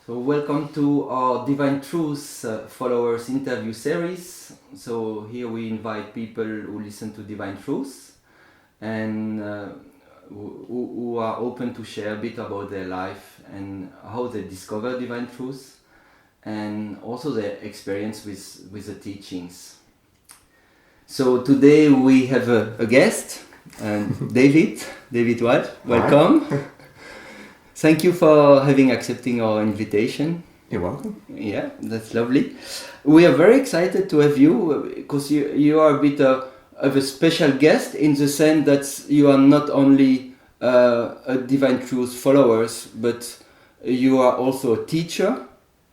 So welcome to our Divine Truths followers interview series. So here we invite people who listen to Divine Truths and who are open to share a bit about their life and how they discover Divine Truths and also their experience with the teachings. So today we have a guest, David Walsh. Welcome. Thank you for accepting our invitation. You're welcome. Yeah, that's lovely. We are very excited to have you because you are a bit of a special guest in the sense that you are not only a Divine Truth followers, but you are also a teacher.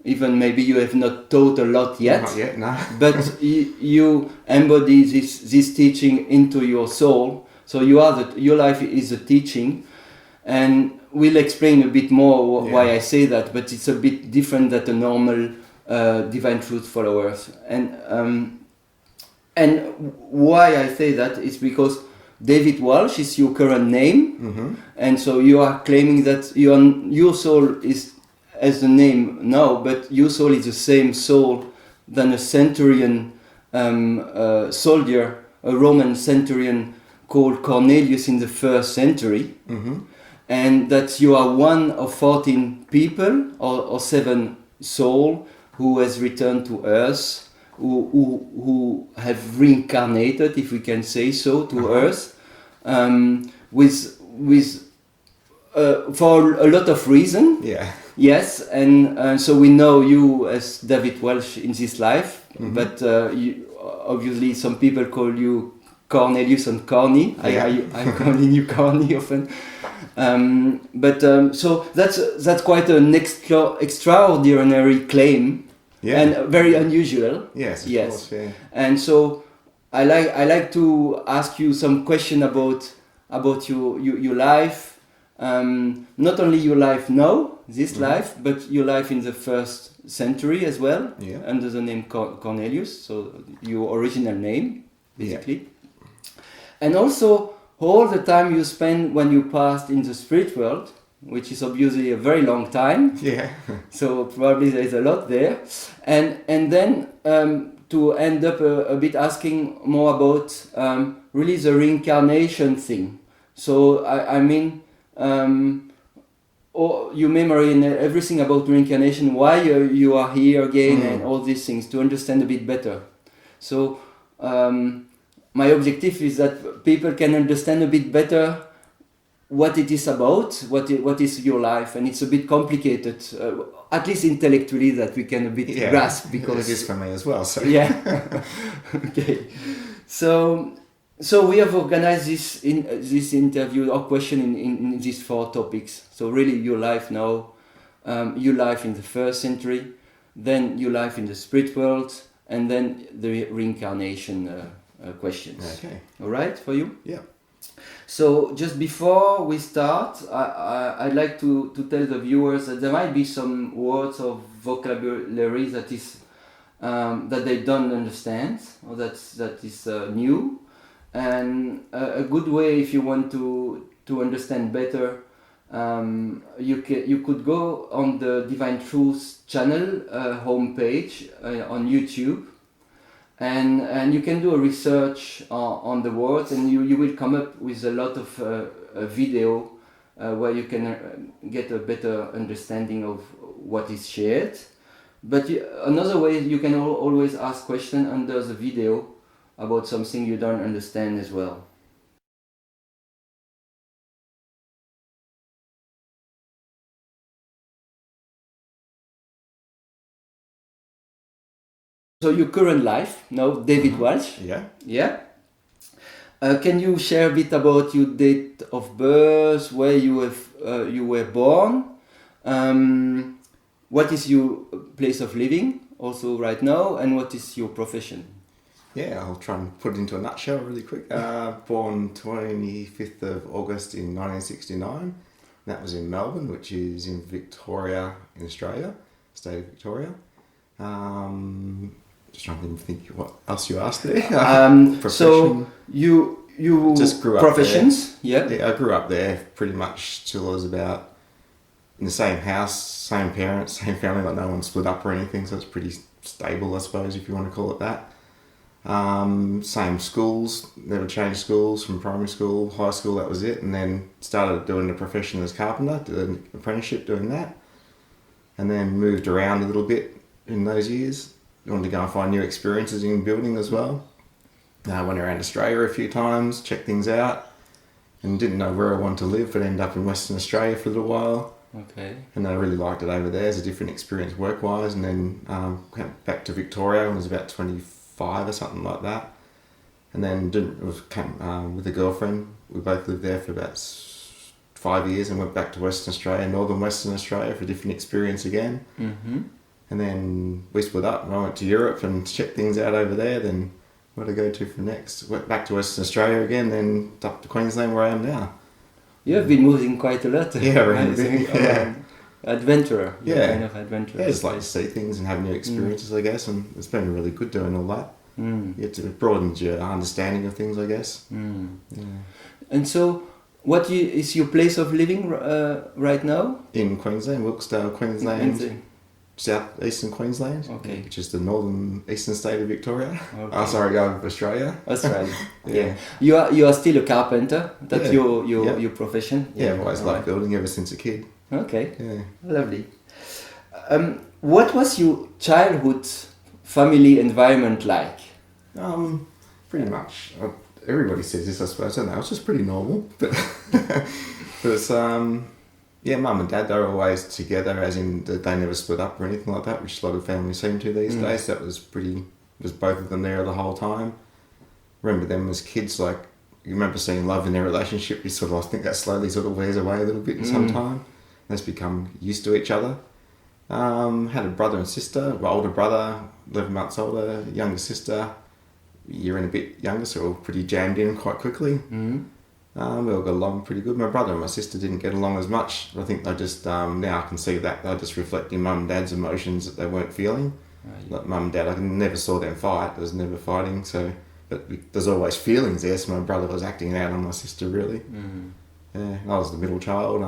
Even maybe you have not taught a lot yet. Not yet, no. But you embody this teaching into your soul. So your life is a teaching, and we'll explain a bit more why I say that. But it's a bit different than the normal Divine Truth followers, and why I say that is because David Walsh is your current name, and so you are claiming that your soul is as the name now, but your soul is the same soul than a centurion soldier, a Roman centurion called Cornelius in the 1st century, and that you are one of 14 people or 7 souls who has returned to Earth, who have reincarnated, if we can say so, to Earth, with for a lot of reason. Yeah. Yes, and so we know you as David Walsh in this life, but obviously some people call you Cornelius and Corny. Yeah. I'm calling you Corny often. So that's quite an extraordinary claim, and very unusual. Yes, of course, yeah. And so I like to ask you some question about your life. Not only your life now, this life, but your life in the 1st century as well, under the name Cornelius, so your original name, basically. And also all the time you spend when you passed in the spirit world, which is obviously a very long time. Yeah. So probably there is a lot there. And then to end up a bit asking more about really the reincarnation thing. So I mean, or your memory and everything about reincarnation, why you are here again, and all these things, to understand a bit better. So my objective is that people can understand a bit better what it is about, what is your life, and it's a bit complicated, at least intellectually, that we can a bit grasp, because it is for me as well. So yeah. Okay. So we have organized this interview or question in these 4 topics. So really your life now, your life in the 1st century, then your life in the spirit world, and then the reincarnation questions. Okay. All right for you? Yeah. So just before we start, I'd like to tell the viewers that there might be some words or vocabulary that is that they don't understand, or that is new. And a good way, if you want to understand better, you could go on the Divine Truths channel homepage on YouTube, and you can do a research on the words, and you will come up with a lot of video where you can get a better understanding of what is shared. But another way, you can always ask questions under the video about something you don't understand as well. So your current life now, David Walsh. Yeah. Yeah. Can you share a bit about your date of birth, where you were born, what is your place of living also right now, and what is your profession? Yeah, I'll try and put it into a nutshell really quick. Born 25th of August in 1969. That was in Melbourne, which is in Victoria, in Australia, state of Victoria. Just trying to think what else you asked there. So you just grew up professions, there. Yeah, I grew up there pretty much till I was about in the same house, same parents, same family, like no one split up or anything, so it's pretty stable, I suppose, if you want to call it that. Same schools, never changed schools from primary school, high school, that was it, and then started doing the profession as carpenter, did an apprenticeship doing that, and then moved around a little bit in those years. Wanted to go and find new experiences in building as well. I went around Australia a few times, checked things out, and didn't know where I wanted to live, but ended up in Western Australia for a little while. Okay. And I really liked it over there. It's a different experience work-wise, and then came back to Victoria when I was about 25 or something like that. And then came with a girlfriend. We both lived there for about 5 years and went back to Western Australia, northern Western Australia, for a different experience again. Mm-hmm. And then we split up and I went to Europe and checked things out over there. Then where to go to for next? Went back to Western Australia again, then up to Queensland where I am now. You have been moving quite a lot. Yeah, around a bit. Yeah. Adventurer. Yeah. Kind of adventurer. Yeah, just like to see things and have new experiences, I guess, and it's been really good doing all that. It broadens your understanding of things, I guess. Yeah. And so, is your place of living right now? In Queensland, Wilkesdale, Queensland. South-eastern Queensland, okay, which is the northern eastern state of Victoria. Okay. Australia. Australia. Yeah. You are still a carpenter. That's your profession. Yeah, I've always loved building ever since a kid. Okay. Yeah. Lovely. What was your childhood family environment like? Pretty much. Everybody says this, I suppose. I don't know. It's just pretty normal, but it's yeah, mum and dad, they were always together, as in they never split up or anything like that, which a lot of families seem to these days. That was both of them there the whole time. Remember them as kids, like, you remember seeing love in their relationship, you sort of, I think that slowly sort of wears away a little bit in some time. They've become used to each other. Had a brother and sister, older brother, 11 months older, younger sister, a year and a bit younger, so we were pretty jammed in quite quickly. We all got along pretty good. My brother and my sister didn't get along as much. I think they just, now I can see that, they're just reflecting mum and dad's emotions that they weren't feeling. Like mum and dad, I never saw them fight. There was never fighting, so, but there's always feelings there, so my brother was acting out on my sister, really. Yeah, I was the middle child.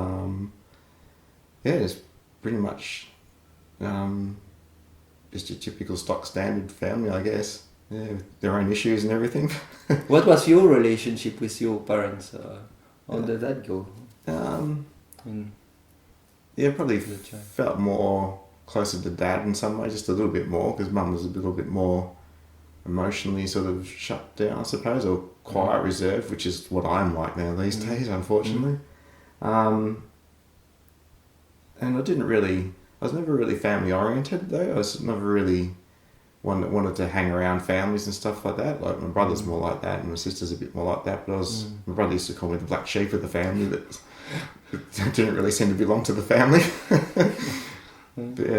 Yeah, it's pretty much just your typical stock standard family, I guess. Yeah, with their own issues and everything. What was your relationship with your parents? How did that go? Yeah, probably felt more closer to dad in some way, just a little bit more, because mum was a little bit more emotionally sort of shut down, I suppose, or quiet, reserved, which is what I'm like now these days, unfortunately. And I was never really family oriented though. I was never really one that wanted to hang around families and stuff like that. Like my brother's more like that, and my sister's a bit more like that. But my brother used to call me the black sheep of the family that didn't really seem to belong to the family. But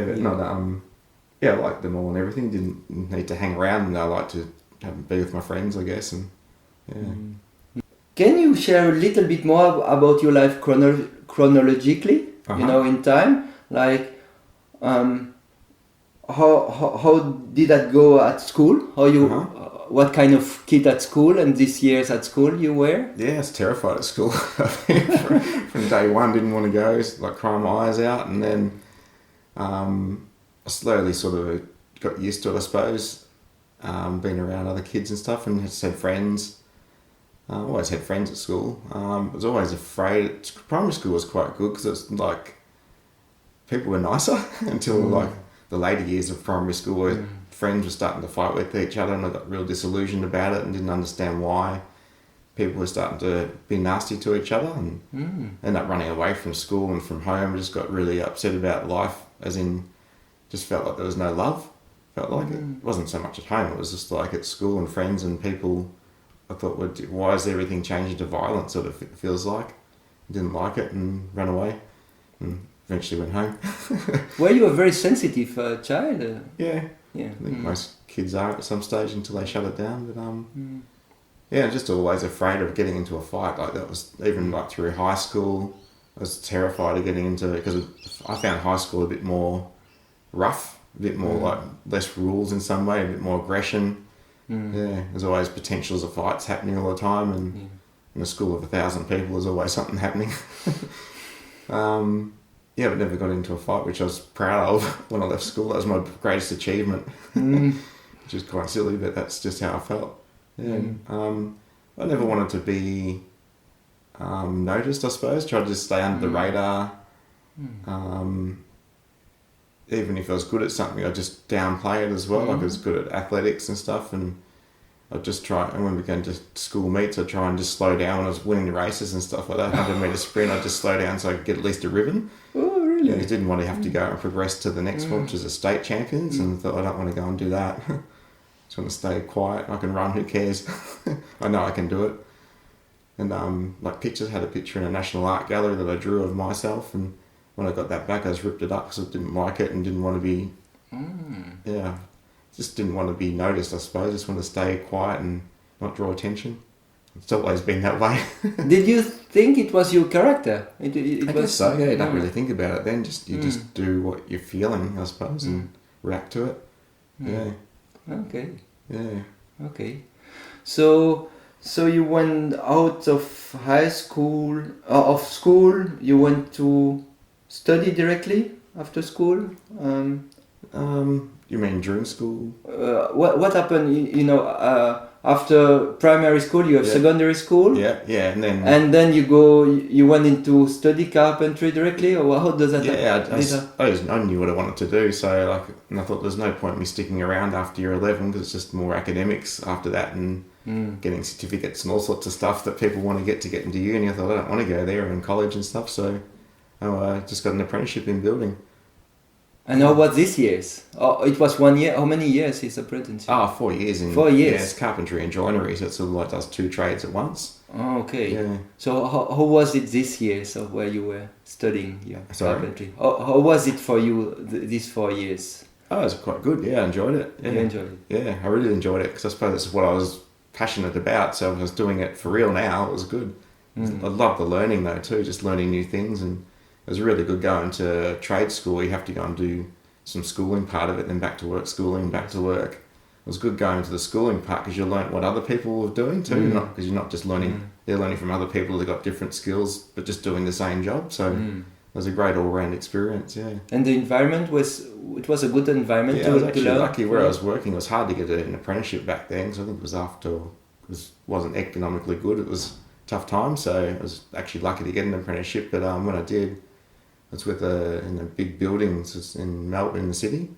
I liked them all and everything. Didn't need to hang around, and I liked to be with my friends, I guess. And Can you share a little bit more about your life chronologically? In time, like. How did that go at school? What kind of kid at school and this year's at school you were? Yeah, I was terrified at school. From day one, didn't want to go, like crying my eyes out, and then I slowly sort of got used to it, I suppose, being around other kids and stuff, and just had friends. I always had friends at school. I was always afraid. Primary school was quite good because it's like people were nicer until like the later years of primary school where friends were starting to fight with each other, and I got real disillusioned about it and didn't understand why people were starting to be nasty to each other, and ended up running away from school and from home. I just got really upset about life, as in just felt like there was no love. Felt like it wasn't so much at home, it was just like at school and friends and people. I thought, why is everything changing to violence, sort of feels like. Didn't like it and ran away and eventually went home. Were you a very sensitive child? Yeah. I think most kids are at some stage until they shut it down. But just always afraid of getting into a fight. Like that was even like through high school. I was terrified of getting into it because I found high school a bit more rough, a bit more like less rules in some way, a bit more aggression. There's always potentials of fights happening all the time, and in a school of 1,000 people, there's always something happening. yeah, but never got into a fight, which I was proud of when I left school. That was my greatest achievement, which is quite silly, but that's just how I felt. Yeah. I never wanted to be noticed, I suppose. Tried to just stay under the radar. Even if I was good at something, I'd just downplay it as well. Like I was good at athletics and stuff, and I'd just try, and when we go to school meets, I'd try and just slow down when I was winning races and stuff like that. 100 metre sprint, I'd just slow down so I could get at least a ribbon. Oh, really? Yeah, I didn't want to have to go and progress to the next one, which is a state champions, and thought I don't want to go and do that. Just want to stay quiet. I can run, who cares? I know I can do it. And like pictures, had a picture in a National Art Gallery that I drew of myself, and when I got that back, I just ripped it up because I didn't like it and didn't want to be, just didn't want to be noticed, I suppose. Just want to stay quiet and not draw attention. It's always been that way. Did you think it was your character? I guess so, yeah. You don't really think about it then. Just do what you're feeling, I suppose, and react to it. Yeah. Okay. Yeah. Okay. So you went out of high school, you went to study directly after school? You mean during school? What happened, after primary school, you have secondary school? Yeah, and then you went into study carpentry directly, or how does that happen? I knew what I wanted to do, so and I thought there's no point in me sticking around after year 11 because it's just more academics after that and getting certificates and all sorts of stuff that people want to get into uni. I thought I don't want to go there in college and stuff, so I just got an apprenticeship in building. And how was this year's? Oh, it was 1 year. How many years is apprenticeship? 4 years. 4 years? Yeah, it's carpentry and joinery, so it sort of like does 2 trades at once. Oh, okay. Yeah. So how was it this year, so where you were studying your carpentry? How was it for you these 4 years? Oh, it was quite good, yeah, I enjoyed it. Yeah. You enjoyed it? Yeah, I really enjoyed it, because I suppose that's what I was passionate about, so if I was doing it for real now, it was good. I love the learning though too, just learning new things, and it was really good going to trade school. You have to go and do some schooling part of it, then back to work, schooling, back to work. It was good going to the schooling part because you learn what other people were doing too, because you're not just learning, they're learning from other people that got different skills, but just doing the same job. So it was a great all-round experience, yeah. And the environment was a good environment to learn? I was actually lucky where I was working. It was hard to get an apprenticeship back then, so I think it was wasn't economically good. It was a tough time, so I was actually lucky to get an apprenticeship, but when I did, it's in a big building in Melbourne, in the city,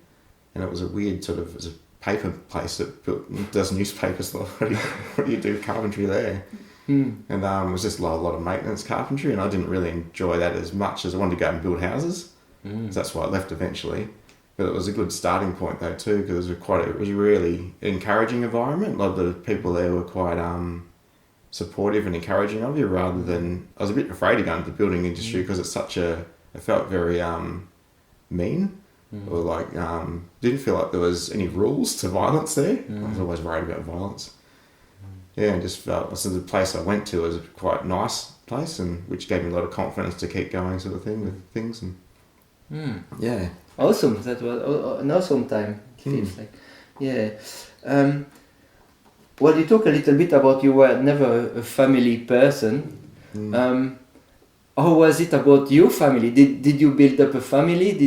and it was a weird sort of, it was a paper place that does newspapers. What do you do carpentry there? And it was just a lot of maintenance carpentry, and I didn't really enjoy that as much as I wanted to go and build houses. So that's why I left eventually. But it was a good starting point though too, because it was a really encouraging environment. A lot of the people there were quite supportive and encouraging of you, rather than, I was a bit afraid to go into the building industry because it's it felt very mean, or like didn't feel like there was any rules to violence there. I was always worried about violence. Yeah, and just felt, so the place I went to was a quite nice place, and which gave me a lot of confidence to keep going, sort of thing, with things. And yeah, awesome. That was an awesome time. It feels like, yeah. Well, you talk a little bit about you were never a family person. How was it about your family? Did you build up a family? Do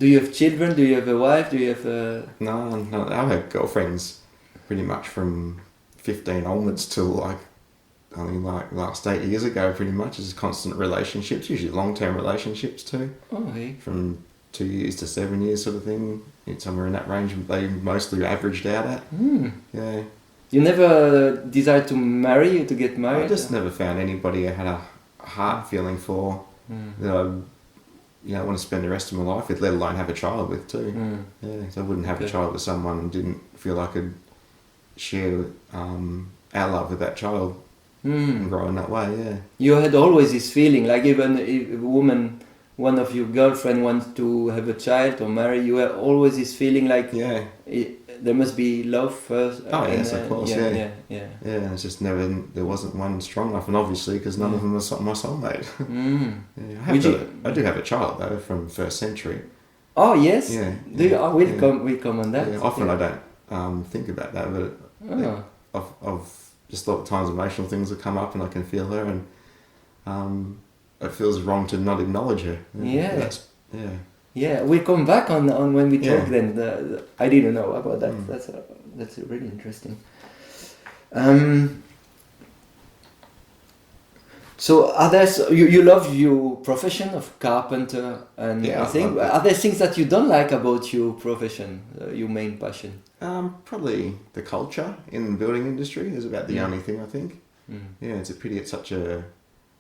you have children? Do you have a wife? Do you have a... No, I had girlfriends pretty much from 15 onwards till I think last 8 years ago, pretty much. It's constant relationships, usually long-term relationships too. Oh, okay. From 2 years to 7 years sort of thing. Somewhere in that range they mostly averaged out at. Yeah. You never desired to marry, to get married? I just never found anybody I had a heart feeling for that I want to spend the rest of my life with, let alone have a child with too. Yeah, so I wouldn't have a child with someone and didn't feel I could share our love with that child and grow in that way. Yeah, you had always this feeling, like even if a woman, one of your girlfriend wants to have a child or marry, you had always this feeling like there must be love first. Oh yes, of course. Yeah. It's just never. There wasn't one strong enough, and obviously because none of them was my soulmate. I do have a child though from first century. Oh yes. Yeah. We'll come on that. Yeah, often I don't think about that, but of just a lot of times emotional things will come up, and I can feel her, and it feels wrong to not acknowledge her. Yeah. Yeah. Yeah, we'll come back on when we talk. Yeah. Then I didn't know about that. That's really interesting. So are there you love your profession of carpenter and Yeah, I think are there things that you don't like about your profession, your main passion? Probably the culture in the building industry is about the only thing I think. Yeah, it's a pity it's such a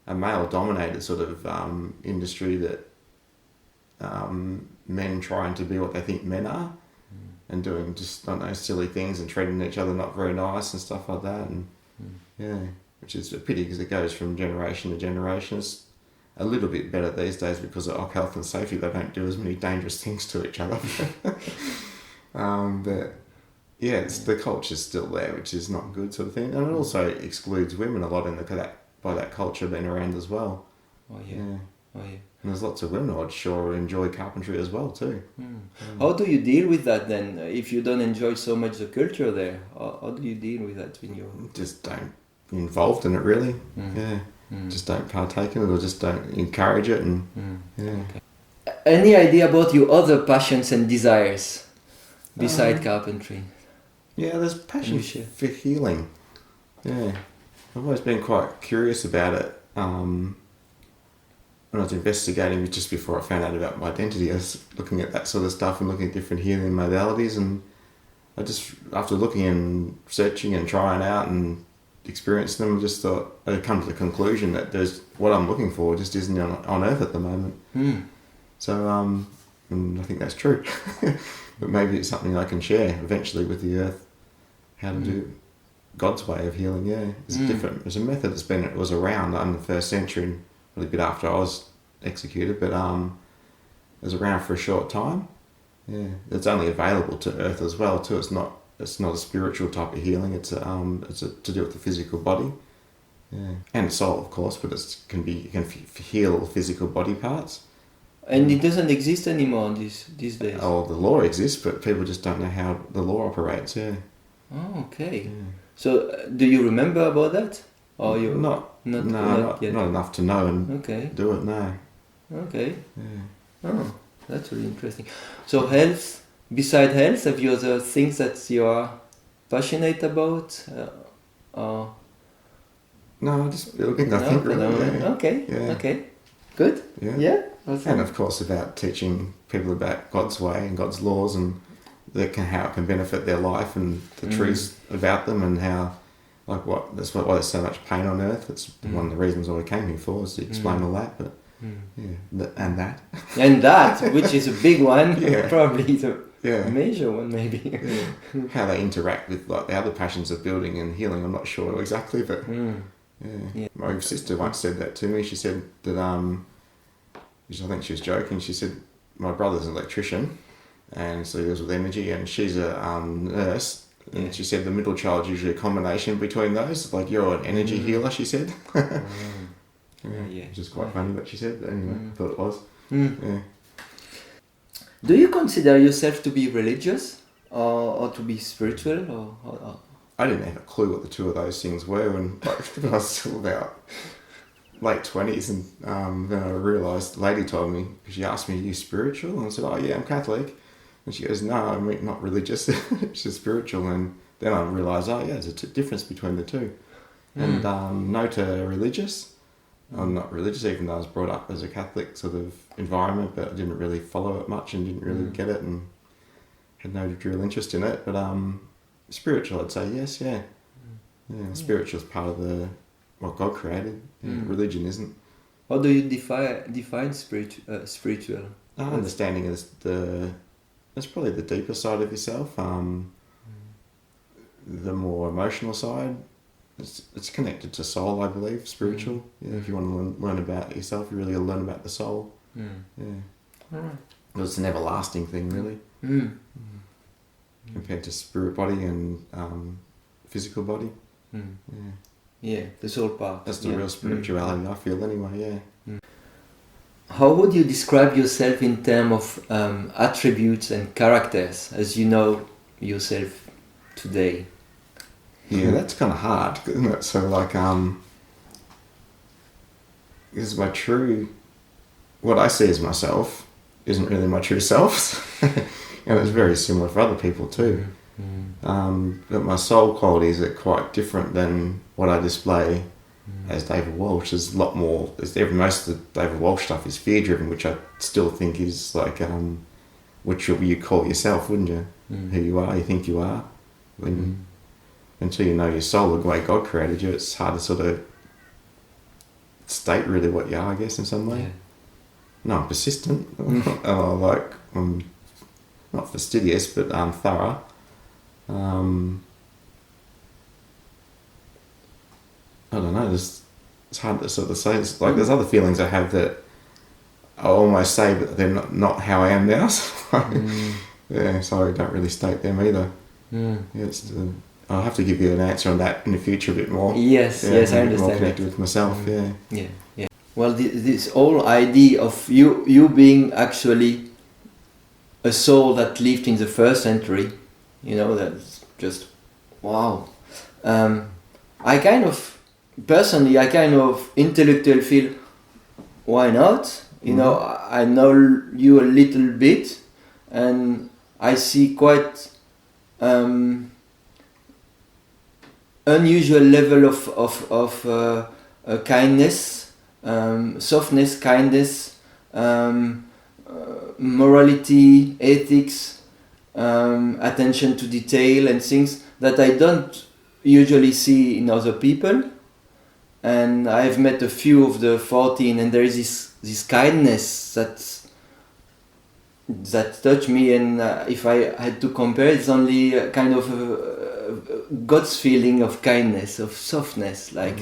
male-dominated sort of industry that men trying to be what they think men are and doing just, I don't know, silly things and treating each other not very nice and stuff like that. And yeah, which is a pity because it goes from generation to generation. It's a little bit better these days because of health and safety. They don't do as many dangerous things to each other. But yeah, the culture's still there, which is not good sort of thing. And it also excludes women a lot by that culture being around as well. Oh yeah. Oh yeah. And there's lots of women who I'd sure enjoy carpentry as well too. How do you deal with that then? If you don't enjoy so much the culture there, how do you deal with that when you just don't be involved in it really? Yeah. Just don't partake in it or just don't encourage it and yeah. Okay. Any idea about your other passions and desires beside carpentry? Yeah, there's passion for healing. Yeah. I've always been quite curious about it. When I was investigating just before I found out about my identity, I was looking at that sort of stuff and looking at different healing modalities, and I just, after looking and searching and trying out and experiencing them, I just thought, I'd come to the conclusion that there's what I'm looking for just isn't on Earth at the moment. So, and I think that's true. But maybe it's something I can share eventually with the Earth, how to do God's way of healing. Yeah, it's a method it was around in the 1st century, a little bit after I was executed, but it was around for a short time. Yeah, it's only available to Earth as well too. It's not a spiritual type of healing. It's to do with the physical body, yeah, and soul of course. But it can heal physical body parts. And it doesn't exist anymore these days. Oh, the law exists, but people just don't know how the law operates. Yeah. Oh, okay. Yeah. So, do you remember about that? Or you not enough to know and do it. No. Okay. Yeah. Oh, that's really interesting. So, health. Beside health, have you other things that you are passionate about? No, just building. I think really. Yeah. Okay. Yeah. Okay. Good. Yeah. Yeah. And of course about teaching people about God's way and God's laws and how it can benefit their life and the truths about them and how, like why there's so much pain on earth. It's one of the reasons why we came here for, is to explain all that. But and that, which is a big one, yeah. Probably the major one, maybe. Yeah. How they interact with like the other passions of building and healing, I'm not sure exactly, but my sister once said that to me. She said that I think she was joking. She said my brother's an electrician, and so he deals with energy, and she's a nurse. And she said the middle child's usually a combination between those. Like you're an energy healer, she said. Which is quite funny what she said, but anyway, I thought it was. Yeah. Do you consider yourself to be religious or to be spiritual? Or? I didn't have a clue what the two of those things were when I was still about late 20s, and then I realised, the lady told me, because she asked me, are you spiritual? And I said, oh yeah, I'm Catholic. And she goes, no, I mean, not religious, it's just spiritual. And then I realised, oh yeah, there's a difference between the two. And no to religious. I'm not religious, even though I was brought up as a Catholic sort of environment, but I didn't really follow it much and didn't really get it and had no real interest in it. But spiritual, I'd say yes, yeah. Spiritual is part of what God created. Religion isn't. How do you define spiritual? Understanding is that's probably the deeper side of yourself. The more emotional side. It's connected to soul, I believe. Spiritual. Yeah, if you want to learn about yourself, you really learn about the soul. Yeah. All right. It's an everlasting thing, really. Compared to spirit body and physical body. Yeah, the soul part. That's the real spirituality, I feel, anyway. Yeah. How would you describe yourself in terms of attributes and characters, as you know yourself today? Yeah, that's kind of hard, isn't it? So, like, is my true, what I see as myself isn't really my true self. And it's very similar for other people too. But my soul qualities are quite different than what I display as David Walsh. There's a lot more, most of the David Walsh stuff is fear driven, which I still think is like, which you call yourself, wouldn't you? Who you are, you think you are. Until you know your soul, the way God created you, it's hard to sort of state really what you are, I guess, in some way. Yeah. No, I'm persistent. I'm not fastidious, but thorough. I don't know, it's hard to sort of say. It's like there's other feelings I have that I almost say, but they're not how I am now. So yeah, so I don't really state them either. Yeah, I'll have to give you an answer on that in the future a bit more. Yes, yeah, yes, I more understand connected that. with myself. Yeah. Well, this whole idea of you being actually a soul that lived in the first century, that's just wow. I kind of intellectually feel, why not? I know you a little bit, and I see quite unusual level of kindness, softness, kindness, morality, ethics, attention to detail and things that I don't usually see in other people. And I've met a few of the 14, and there is this kindness that touched me. And if I had to compare, it's only a kind of God's feeling of kindness, of softness, like.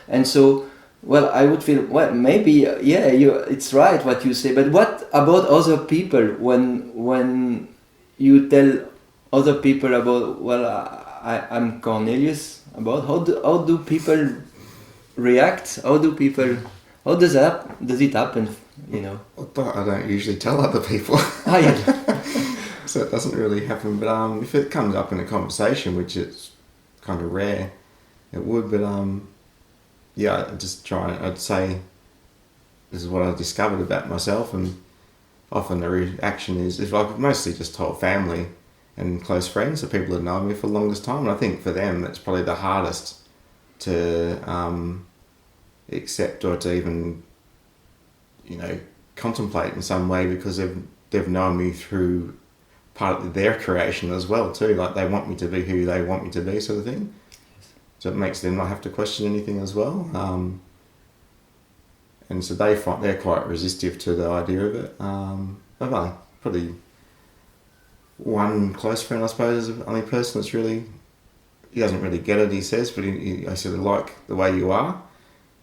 And so, well, I would feel, well, maybe it's right what you say. But what about other people? When you tell other people about, well, I'm Cornelius, about how do people react? How does it happen? But I don't usually tell other people. So it doesn't really happen. But if it comes up in a conversation, which it's kind of rare, it would. But I just I'd say this is what I discovered about myself, and often the reaction is I've mostly just told family and close friends, the people that know me for the longest time. And I think for them, that's probably the hardest to accept or to even, contemplate in some way, because they've known me through part of their creation as well too. Like they want me to be who they want me to be, sort of thing. So it makes them not have to question anything as well. And so they're quite resistive to the idea of it. But probably one close friend, I suppose, is the only person that's really, he doesn't really get it, he says, but I sort of like the way you are,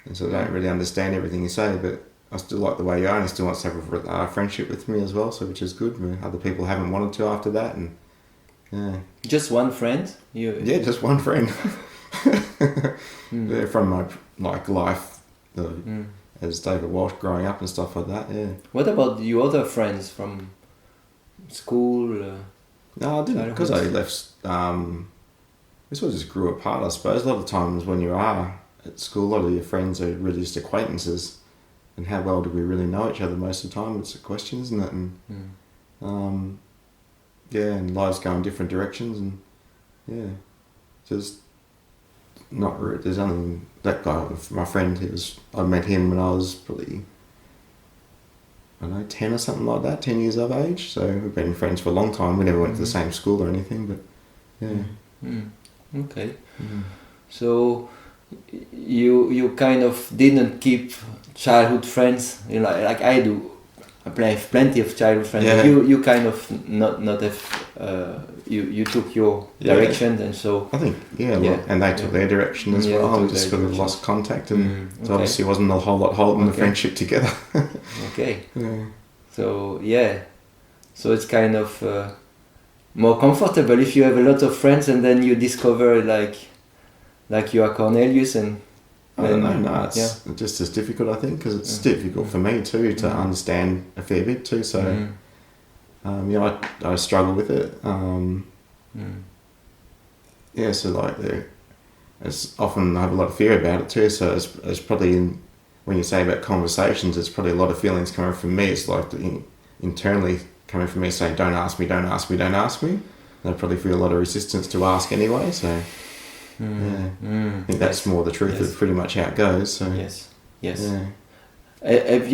and so I don't really understand everything you say, but I still like the way you are, and he still wants to have a friendship with me as well, so which is good. Other people haven't wanted to after that, and yeah. Just one friend? Yeah, just one friend. They're from my life as David Walsh growing up and stuff like that, yeah. What about your other friends from school? No, I didn't, because I left, this all just grew apart, I suppose. A lot of times when you are at school, a lot of your friends are really just acquaintances, and how well do we really know each other most of the time? It's a question, isn't it? And and lives go in different directions, and just not really, there's only that guy, my friend, I met him when I was probably, I don't know, 10 or something like that, 10 years of age, so we've been friends for a long time. We never went to the same school or anything, but Okay. So you kind of didn't keep childhood friends, like I do. I have plenty of childhood friends. Yeah. You kind of not have. You took your direction, and so I think and they took their direction as well. We just sort of lost contact, and so obviously wasn't a whole lot holding the friendship together. Okay. Yeah. So so it's kind of more comfortable if you have a lot of friends, and then you discover like you are Cornelius, and I don't know. No, it's just as difficult, I think, because it's difficult for me too to understand a fair bit too. So, I struggle with it. So it's often I have a lot of fear about it too. So it's probably when you say about conversations, it's probably a lot of feelings coming from me. It's like internally coming from me saying, don't ask me, don't ask me, don't ask me. And I probably feel a lot of resistance to ask anyway, so I think that's more the truth of pretty much how it goes. So yes. Have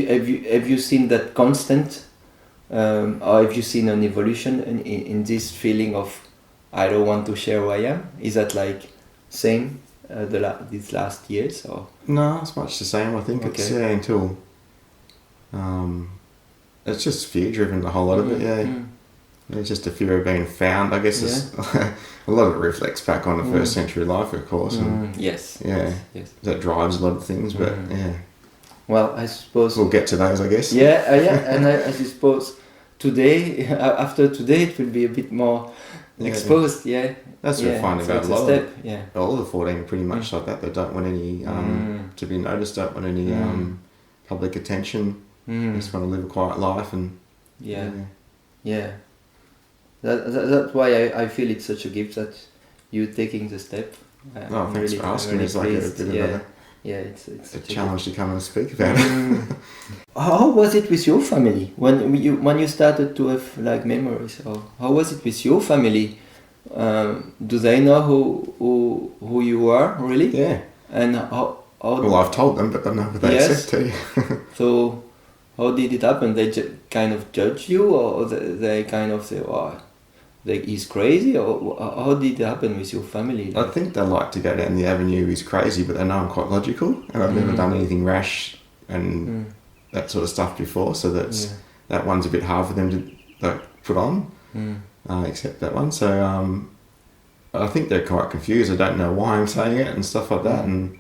you seen that constant, or have you seen an evolution in this feeling of I don't want to share who I am? Is that like same these last years, or? No, it's much the same. I think it's until it's just fear driven, the whole lot of it. It's just a fear of being found. I guess it's a lot of it reflects back on the first century life, of course. And yes. That drives a lot of things, but Well, I suppose we'll get to those, I guess. And I suppose today, after today, it will be a bit more exposed. That's what I find about a lot of all of the 14 are pretty much like that. They don't want any to be noticed, don't want any public attention. They just want to live a quiet life and That's why I feel it's such a gift that you taking the step. Thanks really, for asking. It's like a bit of a challenge to come and speak about it. How was it with your family when you started to have like memories? Or how was it with your family? Do they know who you are really? Yeah. And how well, I've told them, but they know they accept too. So, how did it happen? They kind of judge you, or they kind of say, "Oh, he's crazy," or how did it happen with your family? I think they like to go down the avenue he's crazy, but they know I'm quite logical, and I've never done anything rash and that sort of stuff before. So that one's a bit hard for them to put on, except that one. So I think they're quite confused. I don't know why I'm saying it and stuff like that. And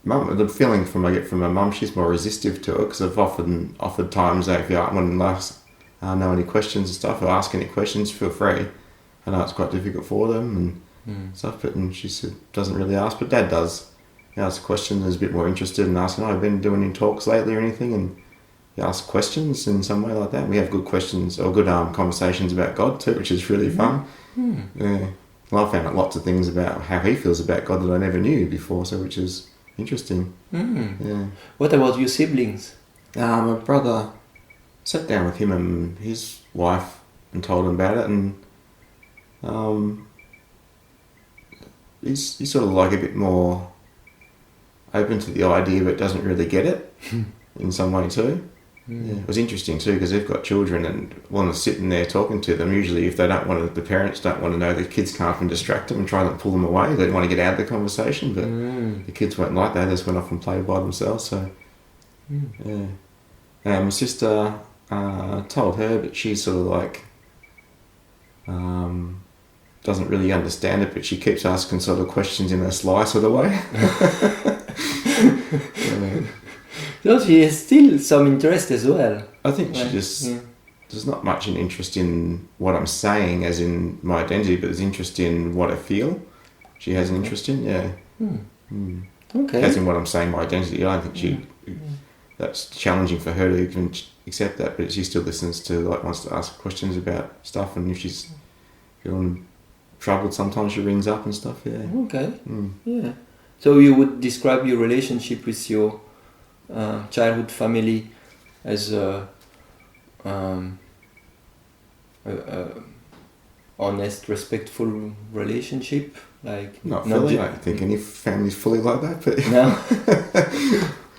Mum, the feeling I get from my mum, she's more resistive to it, because I've often offered times that if you want to know any questions and stuff, or ask any questions, feel free. I know it's quite difficult for them and stuff, but she said doesn't really ask, but Dad does. He asks questions and is a bit more interested in asking, I've been doing any talks lately or anything, and he asks questions in some way like that. We have good questions, or good conversations about God too, which is really fun. Yeah. Well, I found lots of things about how he feels about God that I never knew before, so which is interesting. Yeah. What about your siblings? My brother sat down with him and his wife and told him about it, and he's sort of like a bit more open to the idea, but doesn't really get it in some way too. Yeah, it was interesting too, because they've got children, and when they're sitting there talking to them, usually if they don't want to, the parents don't want to know, the kids come up and distract them and try to pull them away. They want to get out of the conversation, but the kids weren't like that. They just went off and played by themselves. So my sister told her, but she's sort of like doesn't really understand it, but she keeps asking sort of questions in a sly sort of way. So she has still some interest as well. I think she just there's not much an interest in what I'm saying as in my identity, but there's interest in what I feel. She has an interest in, Okay. As in what I'm saying, my identity. I don't think that's challenging for her to even accept that, but she still listens to, wants to ask questions about stuff, and if she's feeling troubled, sometimes she rings up and stuff. Yeah. Okay. Yeah. So you would describe your relationship with your childhood family as a honest, respectful relationship, like not fully. I don't think any family's fully like that, but no.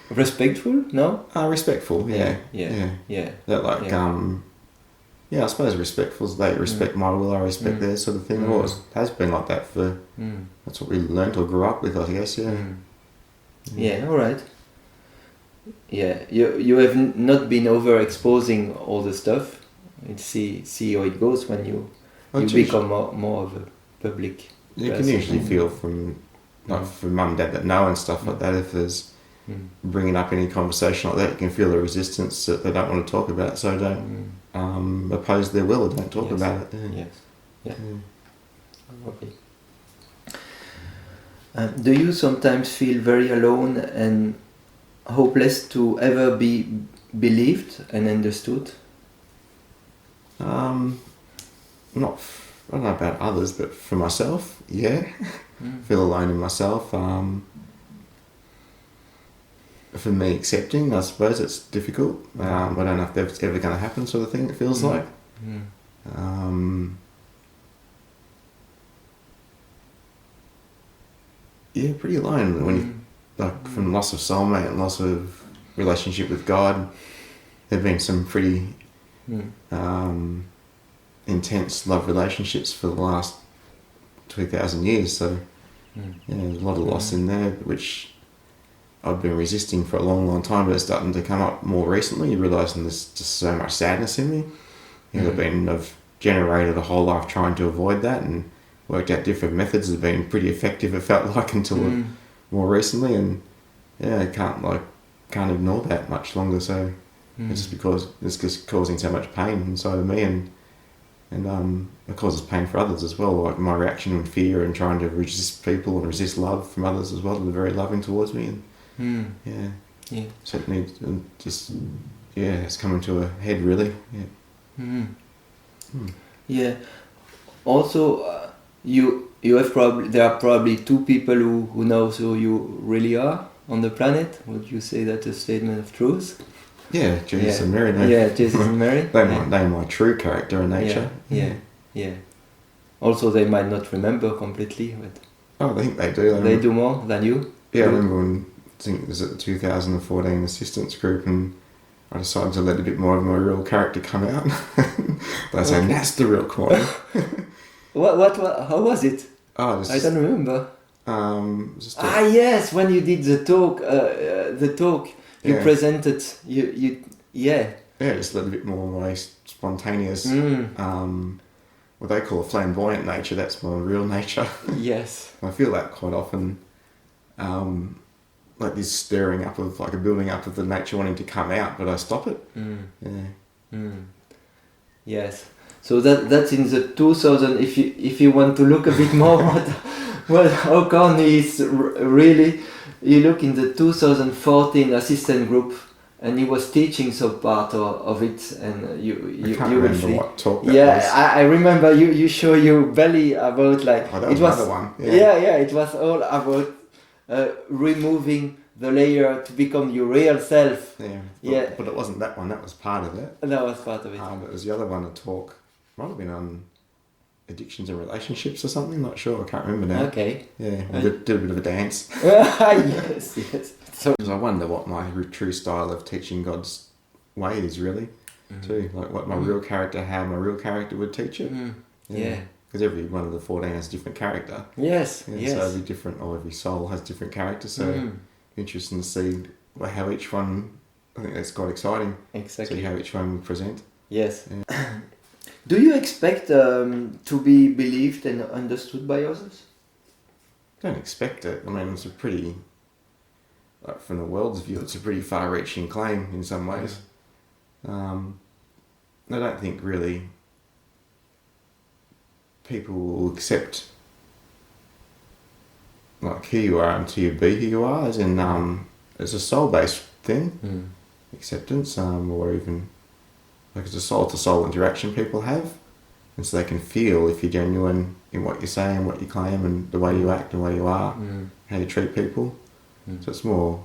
Respectful, no. Respectful, yeah. That I suppose respectful. They respect my will, I respect theirs, sort of thing. It always has been like that for. That's what we learnt or grew up with, I guess. Yeah. Yeah. All right. Yeah, you have not been overexposing all the stuff. See how it goes when you become more of a public. You can usually feel from from mum and dad that know and stuff like that. If there's bringing up any conversation like that, you can feel the resistance that they don't want to talk about it, so don't oppose their will or don't talk about it. Yes. Okay. Do you sometimes feel very alone and hopeless to ever be believed and understood? I don't know about others, but for myself, feel alone in myself. for me accepting. I suppose it's difficult. I don't know if that's ever going to happen, sort of thing. It feels like. Yeah, pretty alone when you like from loss of soulmate and loss of relationship with God. There've been some pretty intense love relationships for the last 2,000 years. So there's a lot of loss in there, which I've been resisting for a long, long time, but it's starting to come up more recently. You're realising there's just so much sadness in me. I've generated a whole life trying to avoid that and worked out different methods that have been pretty effective, it felt like, until more recently. And I can't ignore that much longer. So it's just because it's just causing so much pain inside of me, and it causes pain for others as well, like my reaction and fear and trying to resist people and resist love from others as well. They're very loving towards me, and so it needs just it's coming to a head really. Also, you have there are probably two people who knows who you really are on the planet. Would you say that a statement of truth? Yeah, Jesus and Mary. Jesus and Mary. They're my true character and nature. Yeah. Also, they might not remember completely, but I think they do. They do more than you. Yeah, I remember when I think it was at the 2014 assistance group, and I decided to let a bit more of my real character come out. They say that's the real Corny. What? How was it? I don't remember. Yes, when you did the talk, you presented just a little bit more my spontaneous, what they call a flamboyant nature. That's my real nature. Yes. I feel that quite often, like this stirring up of, like a building up of the nature wanting to come out, but I stop it. Yes. So that's in the 2000. If you want to look a bit more how Corny is really, you look in the 2014 assistant group, and he was teaching some part of it, and you will see. What talk that was. I remember you show your belly about like that was another one. It was all about removing the layer to become your real self. But it wasn't that one. That was part of it. That was part of it. It was the other one. A talk might have been on addictions and relationships or something. Not sure. I can't remember now. Okay. Yeah, I did a bit of a dance. Yes. So because I wonder what my true style of teaching God's way is really, too. Like what my real character, how my real character would teach it. Because every one of the 14 has a different character. Yes. So every soul has different characters. So interesting to see how each one. I think that's quite exciting. Exactly. See how each one would present. Yes. Yeah. Do you expect to be believed and understood by others? Don't expect it. I mean, it's a pretty, like from the world's view, it's a pretty far-reaching claim in some ways. I don't think really people will accept like who you are until you be who you are, as in it's a soul-based thing, acceptance, or even like it's a soul-to-soul interaction people have, and so they can feel if you're genuine in what you say and what you claim and the way you act and the way you are, how you treat people. So it's more,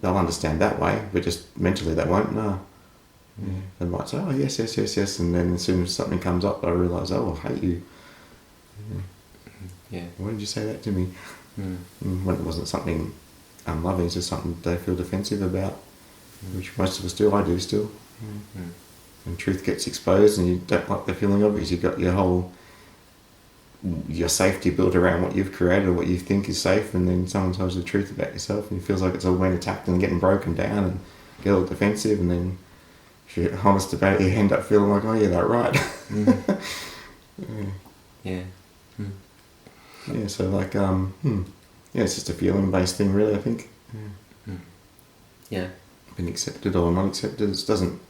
they'll understand that way, but just mentally they won't know. They might say, oh yes, and then as soon as something comes up, I realise, oh, I hate you. Why did you say that to me? When it wasn't something unloving, it's just something they feel defensive about, which most of us do. I do still. When truth gets exposed and you don't like the feeling of it, because you've got your safety built around what you've created or what you think is safe, and then someone tells you the truth about yourself and it feels like it's all been attacked and getting broken down and get all defensive, and then if you're honest about it, you end up feeling like, oh yeah, they're right. So like it's just a feeling based thing really, I think. Been accepted or not accepted, it doesn't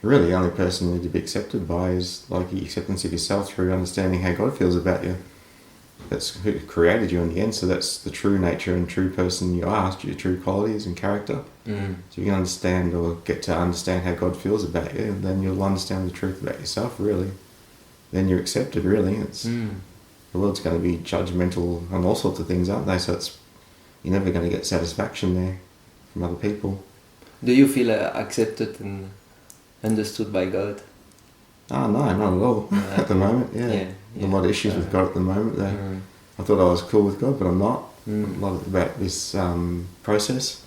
really, the only person you need to be accepted by is like the acceptance of yourself through understanding how God feels about you. That's who created you in the end, so that's the true nature and true person you are, your true qualities and character. So you can understand or get to understand how God feels about you, and then you'll understand the truth about yourself really. Then you're accepted really. It's the world's going to be judgmental on all sorts of things, aren't they? So you're never going to get satisfaction there from other people. Do you feel accepted and understood by God? Oh no, not at all. At the moment, a lot of issues with God at the moment. I thought I was cool with God, but I'm not. A lot about this process.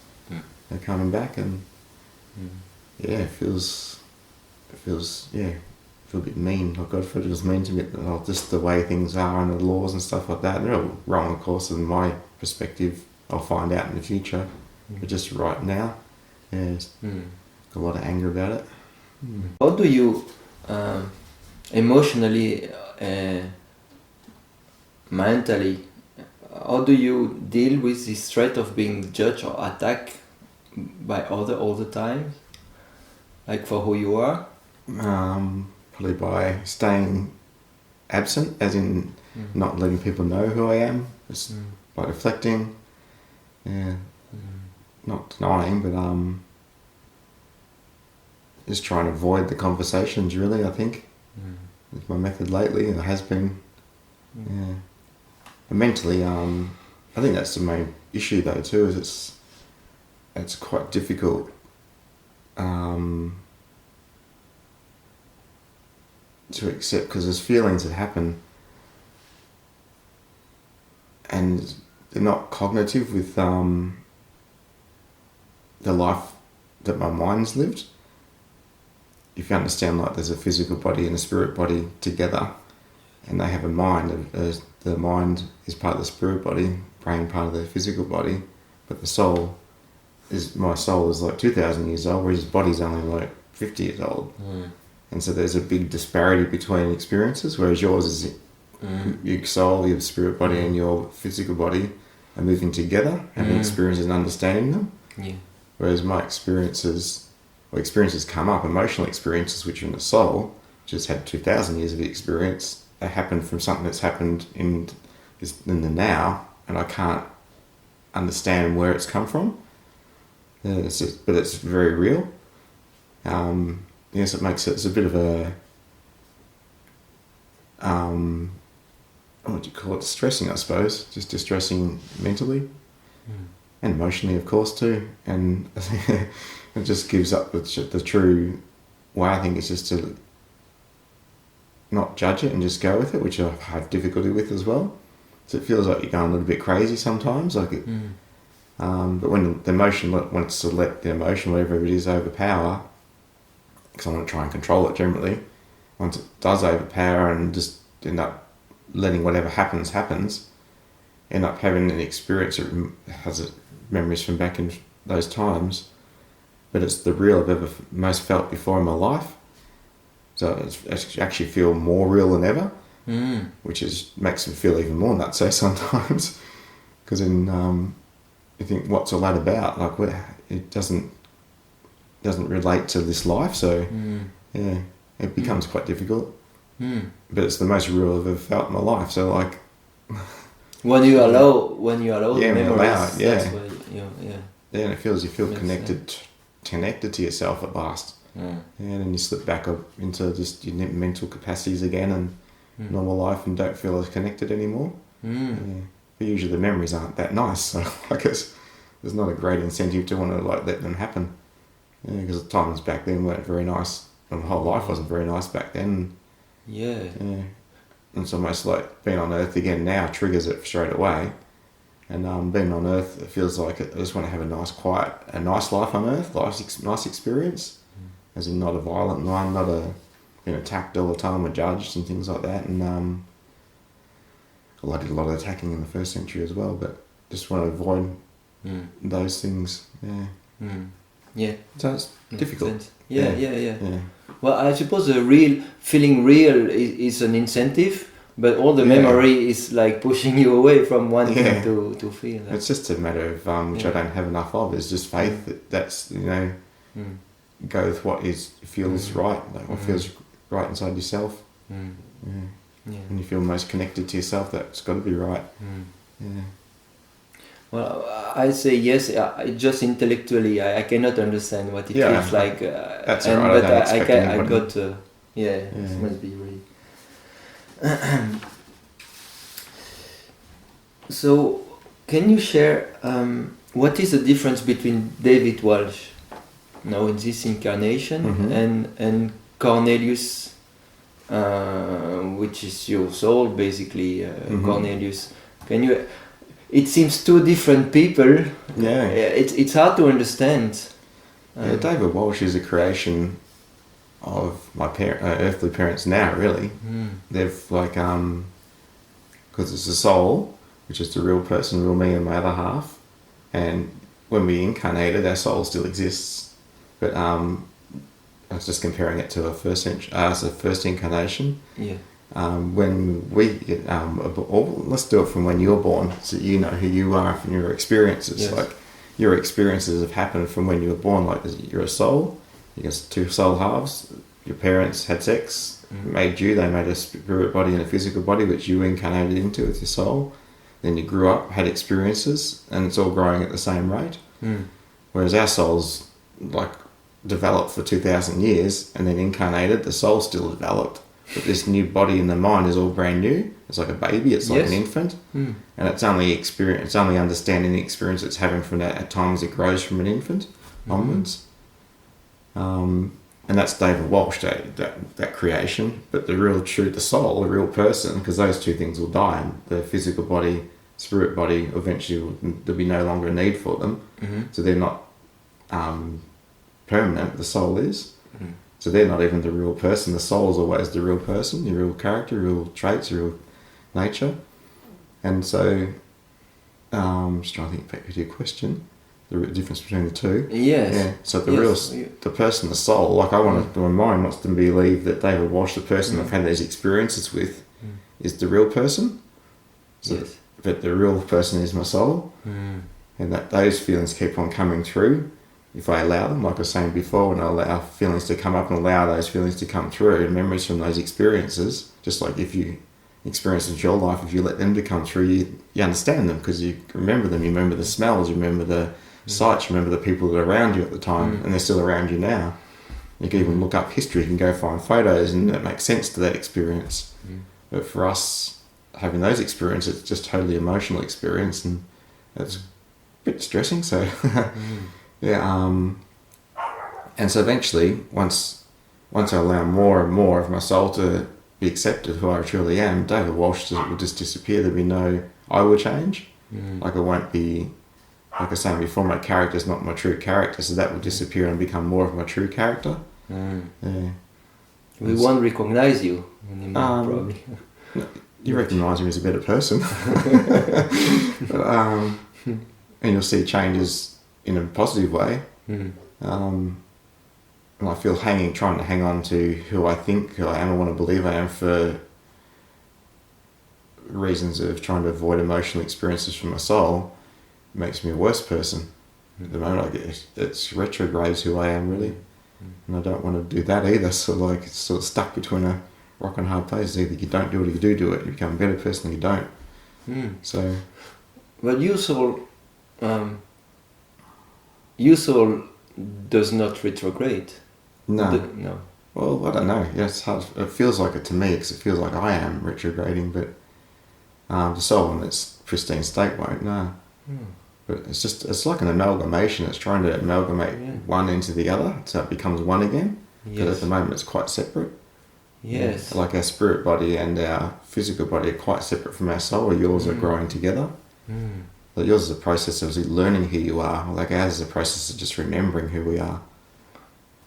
They're coming back, and it feels a bit mean. Like God feels mean to me. Just the way things are and the laws and stuff like that. They're all wrong, of course, in my perspective. I'll find out in the future, but just right now, got a lot of anger about it. How do you emotionally, mentally, how do you deal with this threat of being judged or attacked by other all the time, like for who you are? Probably by staying absent, as in not letting people know who I am, just by deflecting, not denying, but just trying to avoid the conversations, really, I think. It's my method lately, and it has been. And mentally, I think that's the main issue though too, is it's quite difficult to accept, because there's feelings that happen and they're not cognitive with the life that my mind's lived. If you understand, like, there's a physical body and a spirit body together, and they have a mind. The mind is part of the spirit body, brain part of the physical body, but my soul is like 2,000 years old, whereas his body's only like 50 years old. And so there's a big disparity between experiences, whereas yours is your soul, your spirit body, and your physical body are moving together, having experiences and understanding them. Whereas my experiences come up, emotional experiences, which are in the soul, just had 2,000 years of experience. They happen from something that's happened in the now, and I can't understand where it's come from. But it's very real. Yes, it's a bit of a what do you call it? Distressing, I suppose. Just distressing mentally and emotionally, of course, too. And I think it just gives up the true way. I think it's just to not judge it and just go with it, which I have difficulty with as well. So it feels like you're going a little bit crazy sometimes, like it. But when the emotion wants to let the emotion, whatever it is, overpower, because I want to try and control it generally. Once it does overpower and just end up letting whatever happens, end up having an experience that has memories from back in those times, but it's the real I've ever most felt before in my life. So it's actually feel more real than ever, which makes me feel even more nutso sometimes, because then you think, what's all that about? Like, it doesn't relate to this life, so it becomes quite difficult. But it's the most real I've ever felt in my life. So like, when you allow the memories, that's why and you feel connected to yourself at last. And then you slip back up into just your mental capacities again and normal life, and don't feel as connected anymore. But usually the memories aren't that nice, so I guess there's not a great incentive to want to like let them happen. Because the times back then weren't very nice, and the whole life wasn't very nice back then. And it's almost like being on Earth again now triggers it straight away. And being on Earth, it feels like I just want to have a nice life on Earth, nice experience, as in not a violent one, not being attacked all the time or judged and things like that. And I did a lot of attacking in the first century as well, but just want to avoid those things. So it's difficult. Yeah. Well, I suppose feeling real is an incentive, but all the memory is like pushing you away from wanting to feel that. It's just a matter of which I don't have enough of. It's just faith that's go with what feels right, like what feels right inside yourself. When you feel most connected to yourself, that's got to be right. Well, I say yes. Just intellectually, I cannot understand what it feels like. That's alright. But I got to. It must be really. So, can you share what is the difference between David Walsh now in this incarnation, Mm-hmm. and Cornelius, which is your soul basically. Cornelius, can you? It seems two different people. Yeah. It's hard to understand. Yeah, David Walsh is a creation of my earthly parents now, really. They've because it's the soul, which is the real person, real me and my other half. And when we incarnated, our soul still exists. But I was just comparing it to a first incarnation. Yeah. When we get, let's do it from when you were born, so you know who you are from your experiences. Yes. Like your experiences have happened from when you were born. Like you're a soul, you got two soul halves. Your parents had sex, made you. They made a spirit body and a physical body, which you incarnated into with your soul. Then you grew up, had experiences, and it's all growing at the same rate. Whereas our souls, like, developed for 2,000 years and then incarnated, the soul still developed. But this new body and the mind is all brand new. It's like a baby, it's like an infant. And it's only understanding the experience it's having from that at times it grows from an infant onwards. And that's David Walsh, that creation. But the soul, the real person, because those two things will die. And the physical body, spirit body, eventually there'll be no longer a need for them. So they're not permanent, the soul is. So they're not even the real person. The soul is always the real person, your real character, your real traits, your real nature. And so, I'm just trying to think back to your question, the difference between the two. Yes. Yeah. So the person, the soul, like my mind wants to believe that David Walsh, the person I've had these experiences with, is the real person. So Yes. But the real person is my soul. And that those feelings keep on coming through. If I allow them, like I was saying before, when I allow feelings to come up and allow those feelings to come through, and memories from those experiences, just like if you experience in your life, if you let them to come through, you understand them because you remember them, you remember the smells, you remember the sights, you remember the people that are around you at the time, and they're still around you now. You can even look up history, you can go find photos, and it makes sense to that experience. But for us, having those experiences, it's just totally emotional experience, and it's a bit distressing, so... Yeah, and so eventually, once I allow more and more of my soul to be accepted, who I truly am, David Walsh will just disappear. There'll be no I will change. Like I won't be, like I was saying before, my character's not my true character, so that will disappear and become more of my true character. Yeah. We won't recognize you anymore, probably. You recognise me as a better person. And you'll see changes in a positive way. And I feel trying to hang on to who I think who I am, I want to believe I am, for reasons of trying to avoid emotional experiences from my soul, makes me a worse person. At the moment, it's retrogrades who I am, really. And I don't want to do that either, so like it's sort of stuck between a rock and a hard place. Either you don't do it or you do it, you become a better person or you don't. So, but your soul does not retrograde. no. No. Well, I don't know. Yeah, it's hard. It feels like it to me because it feels like I am retrograding, but the soul in its pristine state won't. No. But it's like an amalgamation. It's trying to amalgamate one into the other, so it becomes one again. Because at the moment it's quite separate. Yes. Like our spirit body and our physical body are quite separate from our soul. Yours are growing together. But yours is a process of learning who you are. Like ours is a process of just remembering who we are.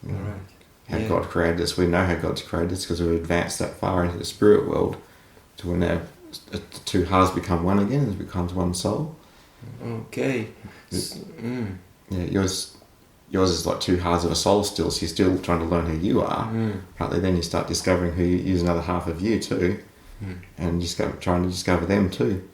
All right. How God created us. We know how God's created us because we've advanced that far into the spirit world to when the two halves become one again, it becomes one soul. Okay. Yeah, yours is like two halves of a soul still, so you're still trying to learn who you are. Partly then you start discovering who is another half of you too, and trying to discover them too.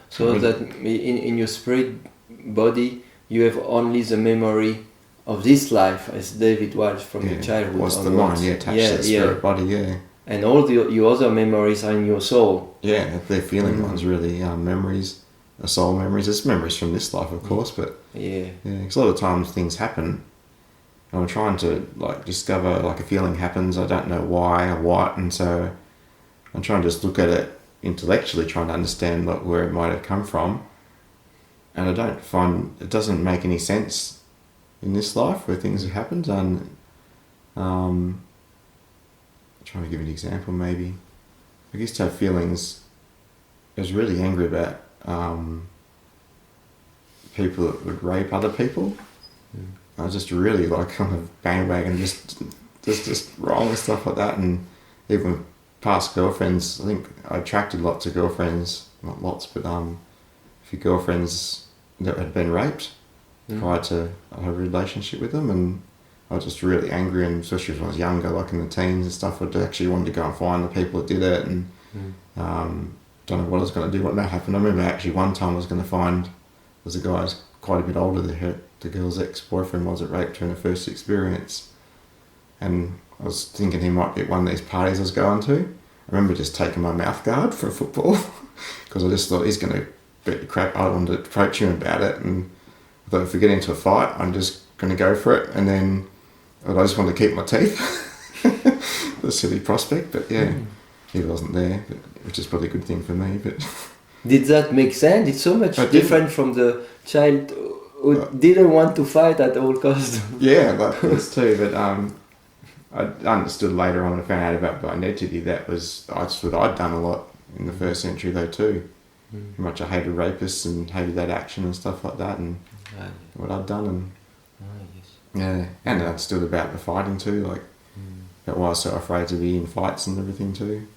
So that in your spirit body you have only the memory of this life as David Walsh from your childhood. What's the mind? Yeah, attached to the spirit body. Yeah. And all your other memories are in your soul. Yeah, they're feeling ones really. Memories, soul memories. It's memories from this life, of course, but because a lot of times things happen, and I'm trying to discover a feeling happens. I don't know why or what, and so I'm trying to just look at it intellectually, trying to understand where it might have come from, and I don't find it doesn't make any sense in this life where things have happened, and trying to give an example maybe. I used to have feelings. I was really angry about people that would rape other people. I was just really like kind of bandwagon, just wrong and stuff like that. And even past girlfriends, I think I attracted lots of girlfriends, not lots, but a few girlfriends that had been raped prior to I had a relationship with them, and I was just really angry, and especially when I was younger, like in the teens and stuff, I'd actually wanted to go and find the people that did it, and don't know what I was going to do when that happened. I remember actually one time I was going to find, there's a guy who's quite a bit older than the girl's ex-boyfriend was that raped her in her first experience, and I was thinking he might be at one of these parties I was going to. I remember just taking my mouth guard for football because I just thought he's going to beat the crap. I wanted to approach him about it, and I thought if we get into a fight, I'm just going to go for it, and then I just wanted to keep my teeth. The silly prospect, but yeah, he wasn't there, which is probably a good thing for me. But did that make sense? It's so much different from the child who didn't want to fight at all costs. Yeah, that was too. But I understood later on when I found out about my identity that was that's what I'd done a lot in the first century though too. How much I hated rapists and hated that action and stuff like that, and what I'd done, and yeah, and I understood about the fighting too, like about why I was so afraid to be in fights and everything too.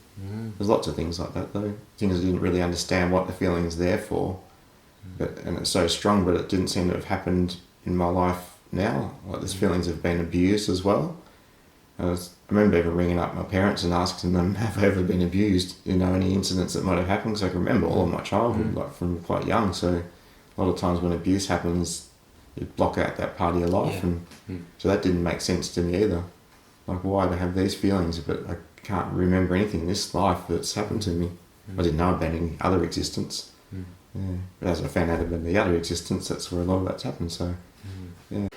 There's lots of things like that though. Things I didn't really understand what the feeling is there for, and it's so strong, but it didn't seem to have happened in my life now. Like these feelings have been abused as well. I remember even ringing up my parents and asking them, have I ever been abused? You know, any incidents that might have happened? Because I can remember all of my childhood, like from quite young. So a lot of times when abuse happens, you block out that part of your life, and so that didn't make sense to me either. Like, why do I have these feelings, but I can't remember anything in this life that's happened to me? I didn't know about any other existence. Yeah. But as I found out about the other existence, that's where a lot of that's happened. So, yeah.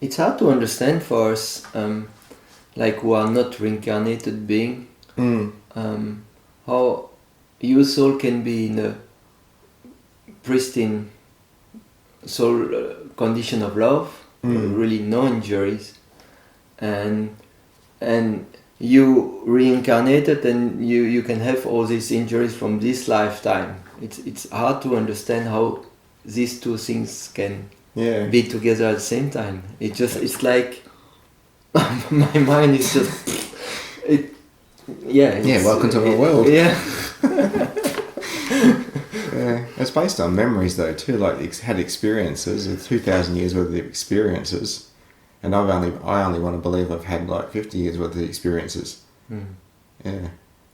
It's hard to understand for us, like who are not reincarnated being, how your soul can be in a pristine soul condition of love, really no injuries, and you reincarnated and you can have all these injuries from this lifetime. It's hard to understand how these two things can be together at the same time. It's like my mind is just welcome to our world. Yeah. Yeah, it's based on memories though too. Like it's had experiences, 2,000 years worth of experiences, and I only want to believe I've had like 50 years worth of experiences. Yeah,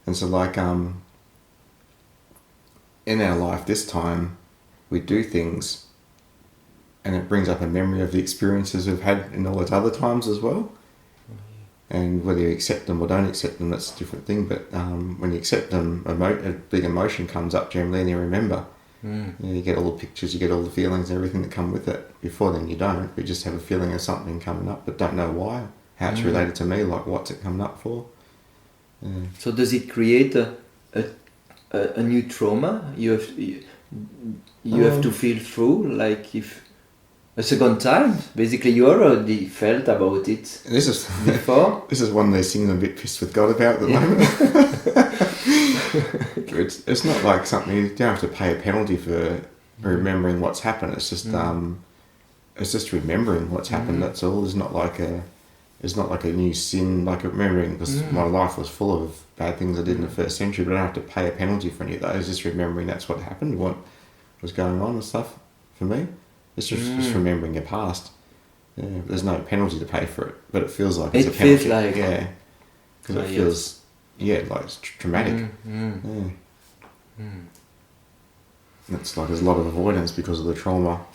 and so like in our life this time, we do things, and it brings up a memory of the experiences we've had in all those other times as well. And whether you accept them or don't accept them, that's a different thing. But when you accept them, a big emotion comes up generally, and you remember. You get all the pictures, you get all the feelings and everything that come with it. Before then you don't. We just have a feeling of something coming up, but don't know why, how it's related to me, like what's it coming up for. Yeah. So does it create a new trauma you have to feel through, like if a second time? Basically, you already felt about it before. This is one of those things I'm a bit pissed with God about at the moment. It's not like something you don't have to pay a penalty for remembering what's happened. It's just remembering what's happened. That's all. It's not like a new sin. Like remembering, because my life was full of bad things I did in the first century, but I don't have to pay a penalty for any of those. Just remembering that's what happened, what was going on and stuff. For me, it's just remembering your past. Yeah, there's no penalty to pay for it, but it feels like it's a penalty. It feels like because it feels like it's traumatic. It's like there's a lot of avoidance because of the trauma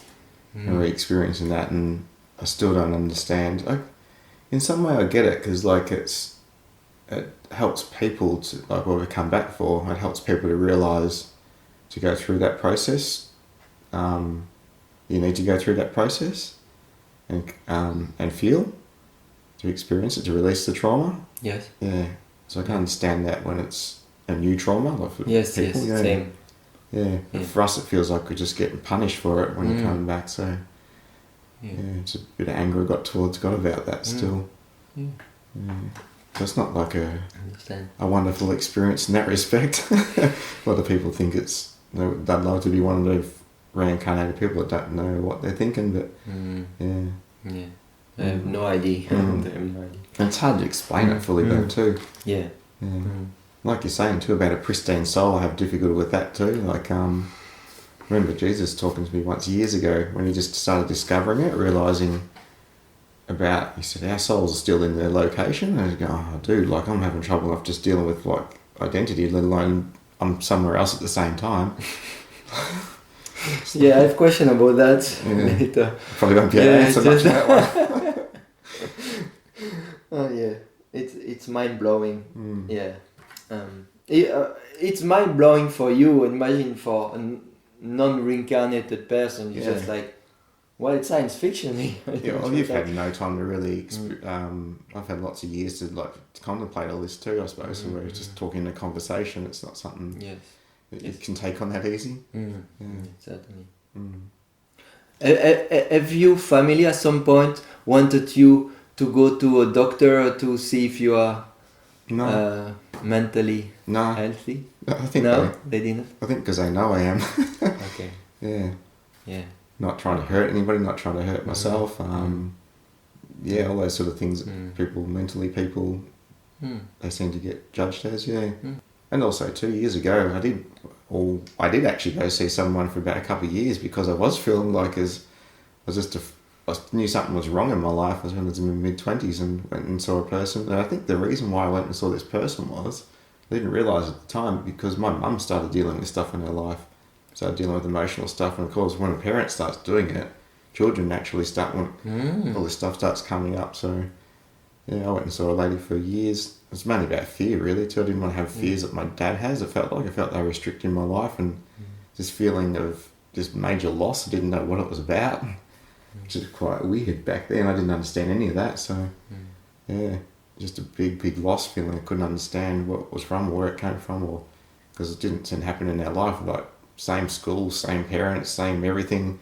and re-experiencing that, and I still don't understand. In some way I get it, because like it helps people to, like what we come back for, it helps people to realise, to go through that process. You need to go through that process and feel, to experience it, to release the trauma. Yes. Yeah. So I can understand that when it's a new trauma, like for people. Same. Yeah. For us, it feels like we're just getting punished for it when you come back. So It's a bit of anger I got towards God about that still. Yeah. So it's not like Understand. a wonderful experience in that respect. A lot of people think they'd love to be one of those reincarnated people that don't know what they're thinking, but I have no idea. I have no idea. And it's hard to explain it fully though too. Yeah. Like you're saying too about a pristine soul, I have difficulty with that too. Like remember Jesus talking to me once years ago when he just started discovering it, realising he said our souls are still in their location, and I was going, oh dude, like I'm having trouble enough just dealing with like identity, let alone I'm somewhere else at the same time. I have a question about that later. Probably won't be able to answer much of that one. Oh yeah, it's mind blowing. Yeah, it's mind blowing for you. Imagine for a non-reincarnated person, you're just like, well, it's science fiction. You've had no time to really. I've had lots of years to like contemplate all this too. I suppose where it's just talking in a conversation. It's not something that you can take on that easy. Certainly. Have you family at some point wanted you to go to a doctor to see if you are mentally healthy? I think they didn't. I think because they know I am. Okay. Yeah. Not trying to hurt anybody, not trying to hurt myself. All those sort of things that people they seem to get judged as. And also 2 years ago, I did actually go see someone for about a couple of years because I was feeling like I knew something was wrong in my life. I was when I was in my mid-20s and went and saw a person. And I think the reason why I went and saw this person was, I didn't realise at the time, because my mum started dealing with stuff in her life. Started dealing with emotional stuff. And of course, when a parent starts doing it, children naturally start, all this stuff starts coming up. So, I went and saw a lady for years. It was mainly about fear, really, too. I didn't want to have fears that my dad has. I felt they were restricting my life, and this feeling of this major loss, I didn't know what it was about, which is quite weird back then. I didn't understand any of that, so just a big loss feeling. I couldn't understand what was from, where it came from, or because it didn't seem to happen in our life. Like same school, same parents, same everything,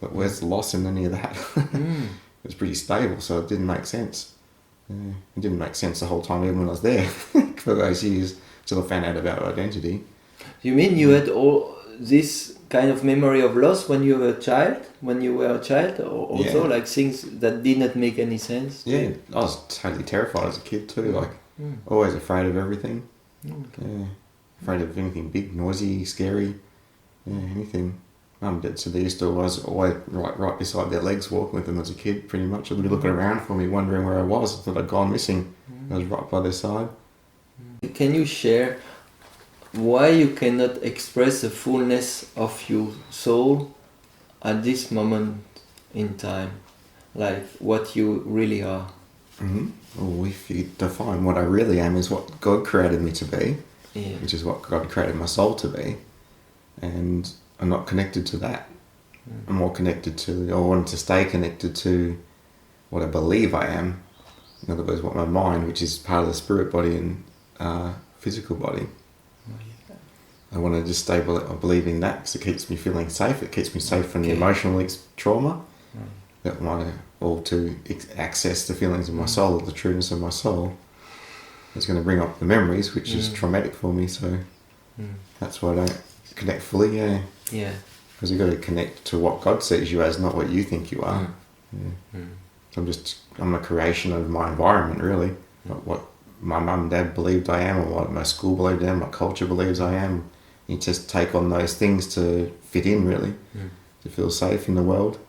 but where's the loss in any of that? It was pretty stable, so it didn't make sense. It didn't make sense the whole time, even when I was there for those years, till I found out about identity. You mean you had all this kind of memory of loss when you were a child? Or also like things that did not make any sense? Yeah, I was totally terrified as a kid too, like always afraid of everything. Afraid of anything big, noisy, scary, anything. Mum and Dad said they used to always right beside their legs walking with them as a kid, pretty much. They'd be looking around for me, wondering where I was. I thought I'd gone missing. I was right by their side. Can you share why you cannot express the fullness of your soul at this moment in time? Like what you really are? Well, if you define what I really am is what God created me to be, which is what God created my soul to be. And I'm not connected to that. I'm more connected to, I want to stay connected to what I believe I am. In other words, what my mind, which is part of the spirit body and physical body. I want to just stay believing that because it keeps me feeling safe. It keeps me safe from the emotional trauma. That all to access the feelings of my soul, the trueness of my soul. It's going to bring up the memories, which is traumatic for me. So that's why I don't connect fully. Because you've got to connect to what God sees you as, not what you think you are. So I'm a creation of my environment, really. Not what my mum and dad believed I am, or what my school believed I am, what culture believes I am. You just take on those things to fit in, really, to feel safe in the world.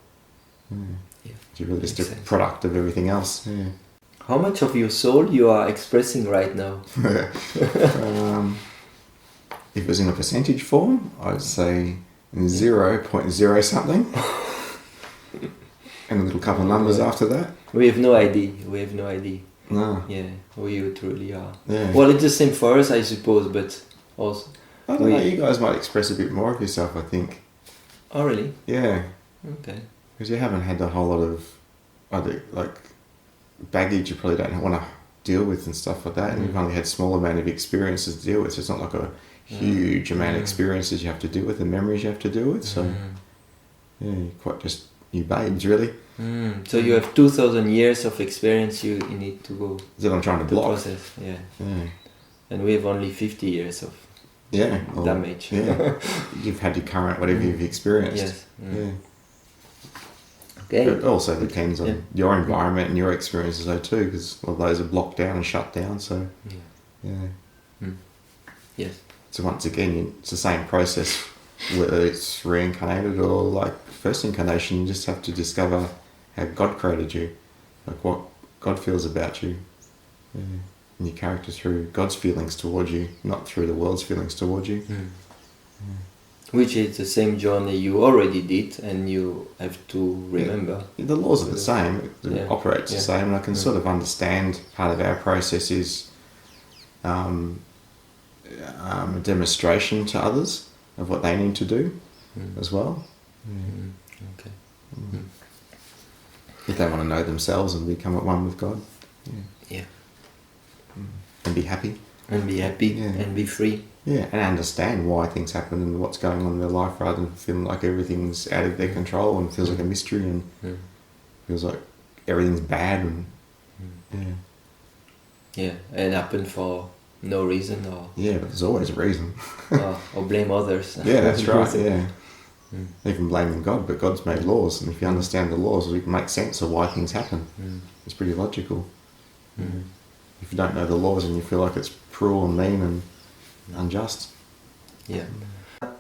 You're really just a product of everything else. How much of your soul you are expressing right now? If it was in a percentage form, I'd say 0.0 something. And a little couple of numbers after that. We have no idea. No. Yeah, who you truly are. Yeah. Well, it's the same for us, I suppose, but also... I don't know, you guys might express a bit more of yourself, I think. Oh, really? Yeah. Okay. Because you haven't had a whole lot of baggage you probably don't want to deal with and stuff like that, and you've only had small amount of experiences to deal with, so it's not like a huge amount of experiences you have to deal with and memories you have to deal with, so you're quite just you babes, really. So you have 2,000 years of experience you need to go That I'm trying to to block. process. Yeah. Yeah. And we have only 50 years of Well, damage. Yeah. You've had your current, whatever you've experienced. Yes. Yeah. Okay. It also depends on your environment and your experiences though too, because all those are blocked down and shut down. So, Yes. So once again, it's the same process, whether it's reincarnated or like first incarnation. You just have to discover how God created you, like what God feels about you, and your character through God's feelings towards you, not through the world's feelings towards you. Which is the same journey you already did, and you have to remember. The laws are the same, it operates the same, and I can sort of understand part of our process is a demonstration to others of what they need to do as well. Okay. If they want to know themselves and become at one with God. Yeah. And be happy. And be happy and be free. Yeah, and understand why things happen and what's going on in their life, rather than feeling like everything's out of their control and feels like a mystery and feels like everything's bad and and happen for no reason or but there's always a reason. or blame others. Yeah, that's right. Even blaming God, but God's made laws, and if you understand the laws, you can make sense of why things happen. It's pretty logical. If you don't know the laws and you feel like it's cruel and mean and unjust. Yeah.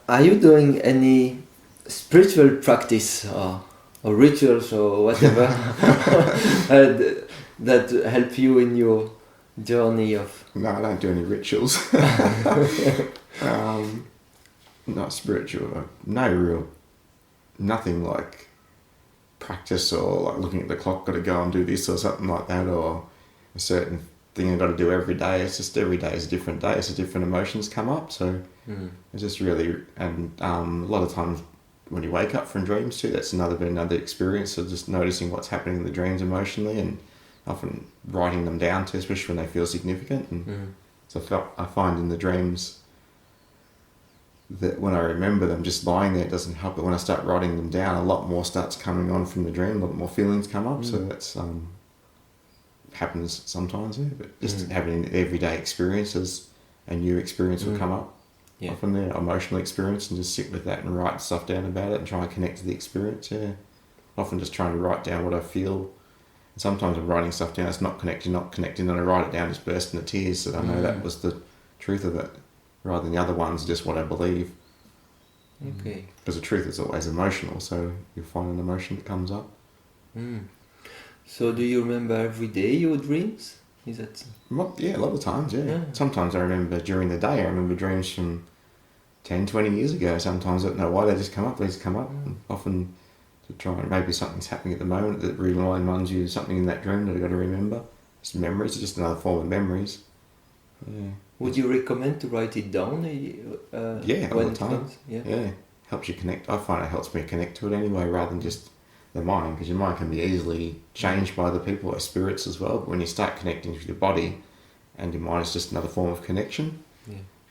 Are you doing any spiritual practice or rituals or whatever that help you in your journey of? No, I don't do any rituals. Not spiritual. Nothing like practice or like looking at the clock, got to go and do this or something like that, or a certain thing I've got to do every day. It's just every day is a different day, so different emotions come up. So it's just really, and a lot of times when you wake up from dreams too, that's another experience of just noticing what's happening in the dreams emotionally, and often writing them down too, especially when they feel significant. And so I find in the dreams that when I remember them, just lying there doesn't help, but when I start writing them down, a lot more starts coming on from the dream, a lot more feelings come up. So that's happens sometimes, but just having everyday experiences, a new experience will come up. Often the emotional experience, and just sit with that and write stuff down about it and try and connect to the experience. Often just trying to write down what I feel. And sometimes I'm writing stuff down, it's not connecting, and I write it down, just burst into tears, so I know that was the truth of it, rather than the other ones just what I believe. Okay. Because the truth is always emotional, so you'll find an emotion that comes up. So do you remember every day your dreams? Is that? Yeah, a lot of times, Sometimes I remember during the day, I remember dreams from 10, 20 years ago. Sometimes I don't know why they just come up, And often to try and maybe something's happening at the moment that reminds you of something in that dream that I've got to remember. It's memories, it's just another form of memories. Would you recommend to write it down? All the time. Helps you connect. I find it helps me connect to it anyway, rather than just the mind, because your mind can be easily changed by the people or spirits as well. But when you start connecting with your body and your mind, is just another form of connection.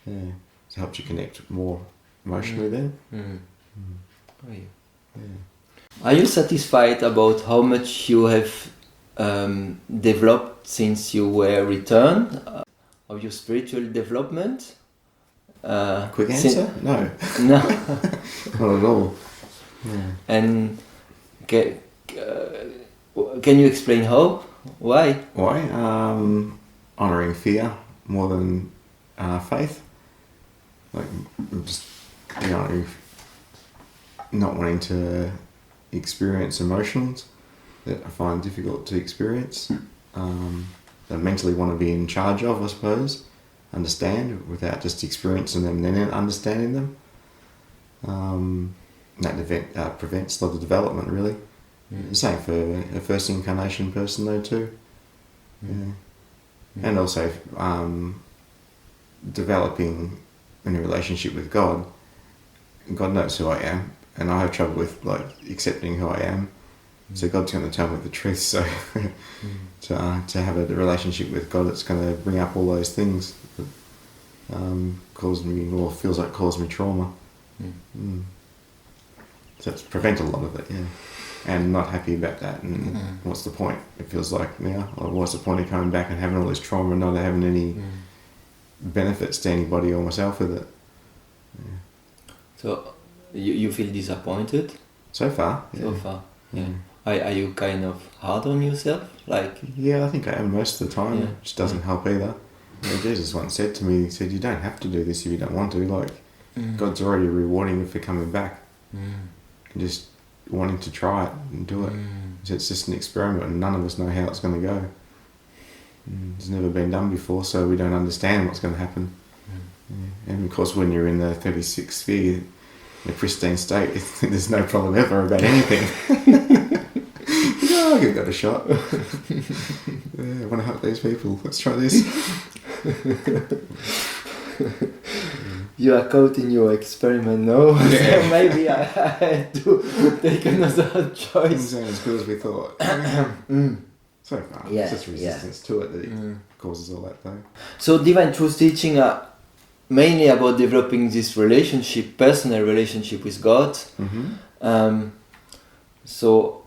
It helps you connect more emotionally then. Are you satisfied about how much you have developed since you were returned? Of your spiritual development? Quick answer? No. No. Not at all. And can you explain how? Why? Why? Honouring fear more than faith. Like, just, not wanting to experience emotions that I find difficult to experience. That I mentally want to be in charge of, I suppose. Understand without just experiencing them and then understanding them. That prevents a lot of development, really. The same for a first incarnation person, though, too. And also developing in a relationship with God. God knows who I am, and I have trouble with accepting who I am. So God's going to tell me the truth. So to have a relationship with God, it's going to bring up all those things that feels like cause me trauma. So it's prevent a lot of it. and not happy about that. And what's the point? It feels like now, or what's the point of coming back and having all this trauma and not having any benefits to anybody or myself with it? Yeah. So you feel disappointed? So far, yeah. So far, yeah. Are you kind of hard on yourself? Like, yeah, I think I am most of the time, which doesn't help either. Yeah, Jesus once said to me, he said, you don't have to do this if you don't want to. Like, God's already rewarding you for coming back. And just wanting to try it and do it. So it's just an experiment and none of us know how it's going to go. It's never been done before, so we don't understand what's going to happen. Yeah. And of course, when you're in the 36th sphere, in a pristine state, there's no problem ever about anything. I'll give that a shot. Yeah, I want to help these people. Let's try this. You are caught in your experiment now, so maybe I had to take another choice. Things aren't as good as we thought. So far, it's just resistance to it that causes all that though. So Divine Truth teaching are mainly about developing this relationship, personal relationship with God. So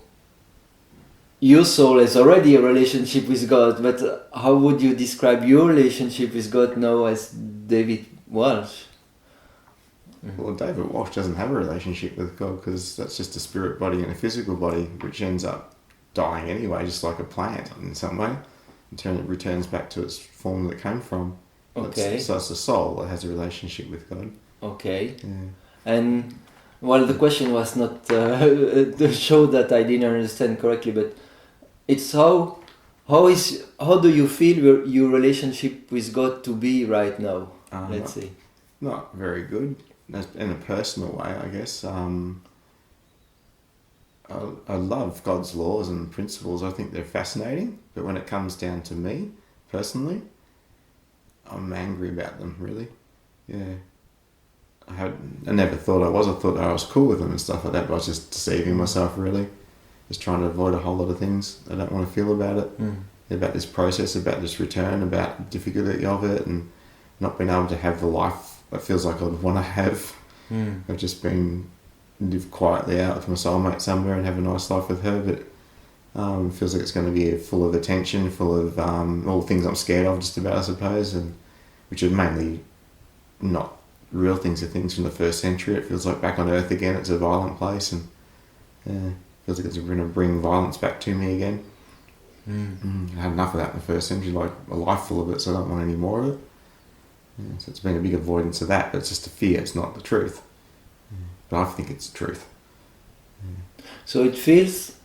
your soul has already a relationship with God, but how would you describe your relationship with God now as David Walsh? Well, David Walsh doesn't have a relationship with God because that's just a spirit body and a physical body, which ends up dying anyway, just like a plant in some way. It returns back to its form that it came from. Okay. So it's the soul that has a relationship with God. Okay. Yeah. And well, the question was not to show that I didn't understand correctly, but it's how do you feel your relationship with God to be right now? Let's say. Not very good. In a personal way, I guess. I love God's laws and principles. I think they're fascinating. But when it comes down to me, personally, I'm angry about them, really. Yeah. I never thought I was. I thought I was cool with them and stuff like that, but I was just deceiving myself, really. Just trying to avoid a whole lot of things I don't want to feel about it. About this process, about this return, about the difficulty of it, and not being able to have the life it feels like I'd want to have. I've just been live quietly out with my soulmate somewhere and have a nice life with her, but it feels like it's going to be full of attention, full of all the things I'm scared of, just about, I suppose, and which are mainly not real things, are things from the first century. It feels like back on Earth again. It's a violent place, and feels like it's going to bring violence back to me again. I had enough of that in the first century, like a life full of it, so I don't want any more of it. So it's been a big avoidance of that, but it's just a fear, it's not the truth. But I think it's the truth. So it feels,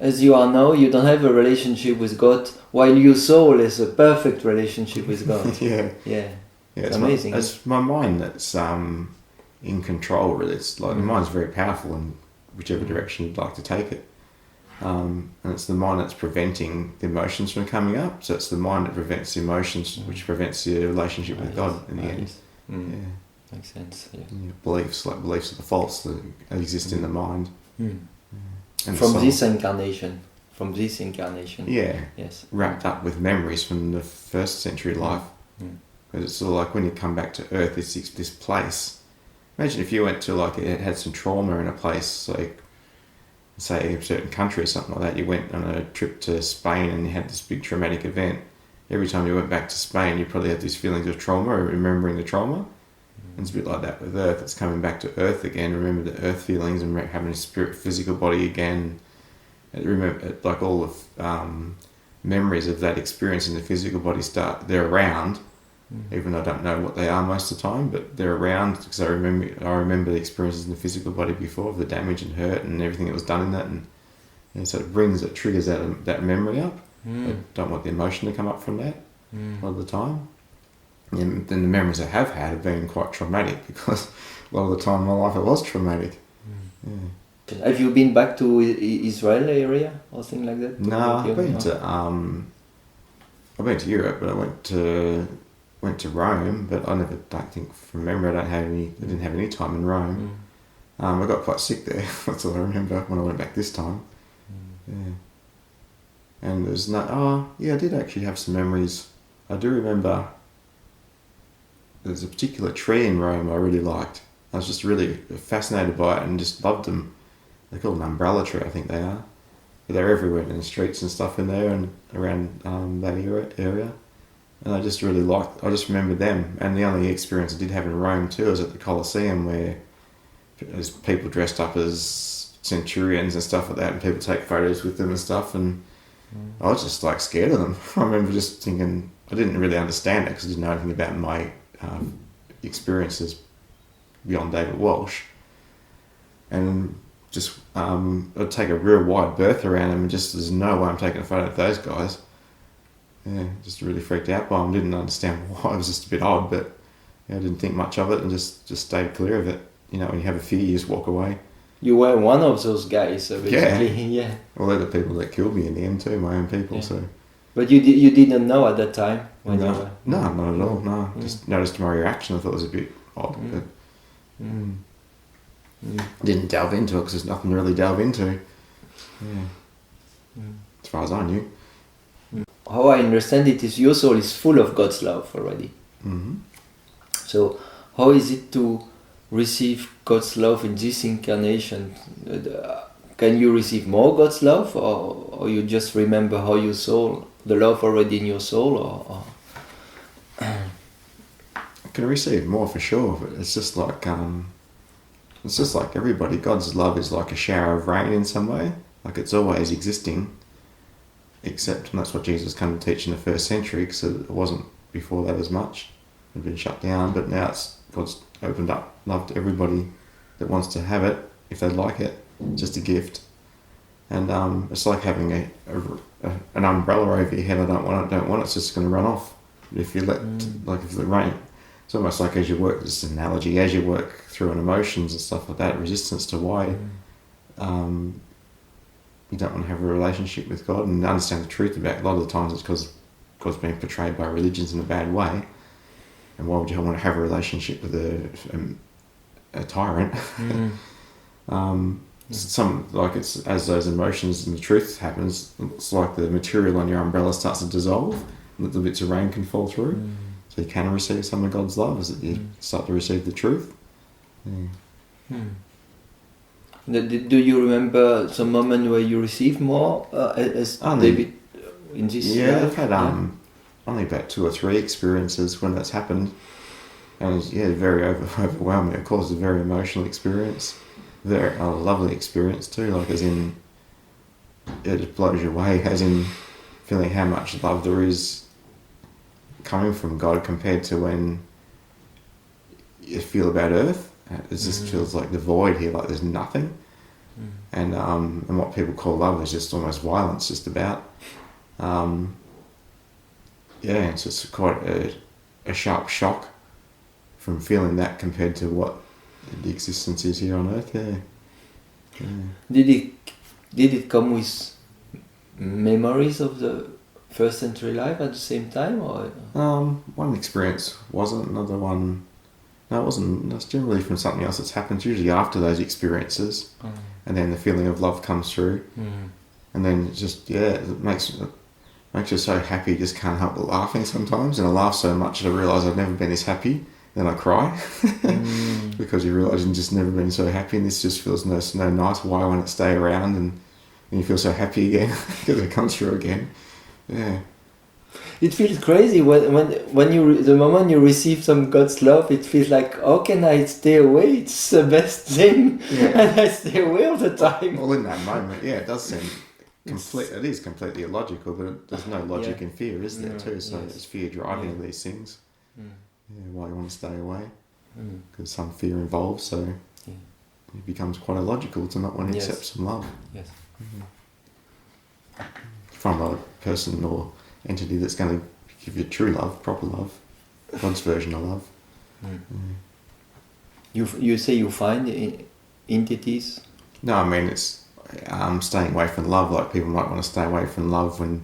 as you are now, you don't have a relationship with God, while your soul has a perfect relationship with God. Yeah, it's amazing. It's my mind that's in control, really. It's like the mind's very powerful in whichever direction you'd like to take it. And it's the mind that's preventing the emotions from coming up. So it's the mind that prevents the emotions, which prevents the relationship with God in the end. Makes sense. Beliefs are the false that exist in the mind. From this incarnation. Wrapped up with memories from the first century life. Because it's sort of like when you come back to Earth, it's this place. Imagine if you went to it had some trauma in a place, like say a certain country or something like that. You went on a trip to Spain and you had this big traumatic event. Every time you went back to Spain, you probably had these feelings of trauma or remembering the trauma. And it's a bit like that with Earth. It's coming back to Earth again. Remember the Earth feelings and having a spirit, physical body again. And remember, like all of memories of that experience in the physical body they're around. Even though I don't know what they are most of the time, but they're around because I remember the experiences in the physical body before, of the damage and hurt and everything that was done in that, and so it triggers that memory up. I don't want the emotion to come up from that a lot of the time. And then the memories I have had have been quite traumatic, because a lot of the time in my life it was traumatic. Have you been back to Israel area or something like that? No, I've been to Europe, but I went to Rome, but I from memory I didn't have any time in Rome. I got quite sick there. That's all I remember when I went back this time. And there's I did actually have some memories. I do remember there's a particular tree in Rome I really liked. I was just really fascinated by it and just loved them. they're called an umbrella tree, I think they are. But they're everywhere in the streets and stuff in there and around that area. And I just really I just remember them. And the only experience I did have in Rome too was at the Colosseum, where there's people dressed up as centurions and stuff like that, and people take photos with them and stuff, and I was just like scared of them. I remember just thinking, I didn't really understand it because I didn't know anything about my experiences beyond David Walsh, and just I'd take a real wide berth around them, and just there's no way I'm taking a photo of those guys. Yeah, just really freaked out by them. Didn't understand why. It was just a bit odd, but yeah, I didn't think much of it and just stayed clear of it. You know, when you have a fear, you just walk away. You were one of those guys, so basically, yeah. Well, they're the people that killed me in the end too, my own people. Yeah. So. But you didn't know at that time when no, you were... No, not at all. No, just noticed my reaction. I thought it was a bit odd, but didn't delve into it because there's nothing to really delve into. Yeah, as far as I knew. How I understand it is your soul is full of God's love already. Mm-hmm. So how is it to receive God's love in this incarnation? Can you receive more God's love, or you just remember how your soul, the love already in your soul, or? I can receive more for sure, but it's just like everybody. God's love is like a shower of rain in some way. Like it's always existing. Except, and that's what Jesus came to teach in the first century, because it wasn't before that as much. It had been shut down, but now God's opened up love to everybody that wants to have it, if they like it. It's just a gift. And it's like having an umbrella over your head. I don't want it, it's just going to run off. If you let, if the rain, it's almost like as you work, this is an analogy, as you work through an emotions and stuff like that, resistance to why you don't want to have a relationship with God and understand the truth about it. A lot of the times it's because God's being portrayed by religions in a bad way. And why would you want to have a relationship with a tyrant? It's as those emotions and the truth happens, it's like the material on your umbrella starts to dissolve, and little bits of rain can fall through. So you can receive some of God's love as you start to receive the truth. Do you remember some moment where you received more as David in this? Yeah, I've had only about 2 or 3 experiences when that's happened, and it's, very overwhelming. Of course, it's a very emotional experience, very lovely experience too. Like as in, it just blows you away. As in, feeling how much love there is coming from God compared to when you feel about Earth. It just feels like the void here, like there's nothing. And what people call love is just almost violence, just about. It's just quite a sharp shock from feeling that compared to what the existence is here on Earth. Did it come with memories of the first century life at the same time, or? One experience wasn't, another one. No, it wasn't. That's generally from something else that's happened. Usually after those experiences, and then the feeling of love comes through, and then it just it makes you so happy you just can't help but laughing sometimes. And I laugh so much that I realise I've never been this happy. Then I cry because you realise you've just never been so happy, and this just feels no nice. Why won't it stay around? And you feel so happy again because it comes through again. Yeah. It feels crazy when you the moment you receive some God's love, it feels like, how can I stay away? It's the best thing, and I stay away all the time. Well, in that moment, it does seem complete. It is completely illogical, but there's no logic in fear, is there? Too. So it's fear driving these things. Why you want to stay away? Because some fear involved, so it becomes quite illogical to not want to accept some love. Yes. From a person or entity that's going to give you true love, proper love, God's version of love. You say you find entities? No, I mean it's staying away from love. Like people might want to stay away from love when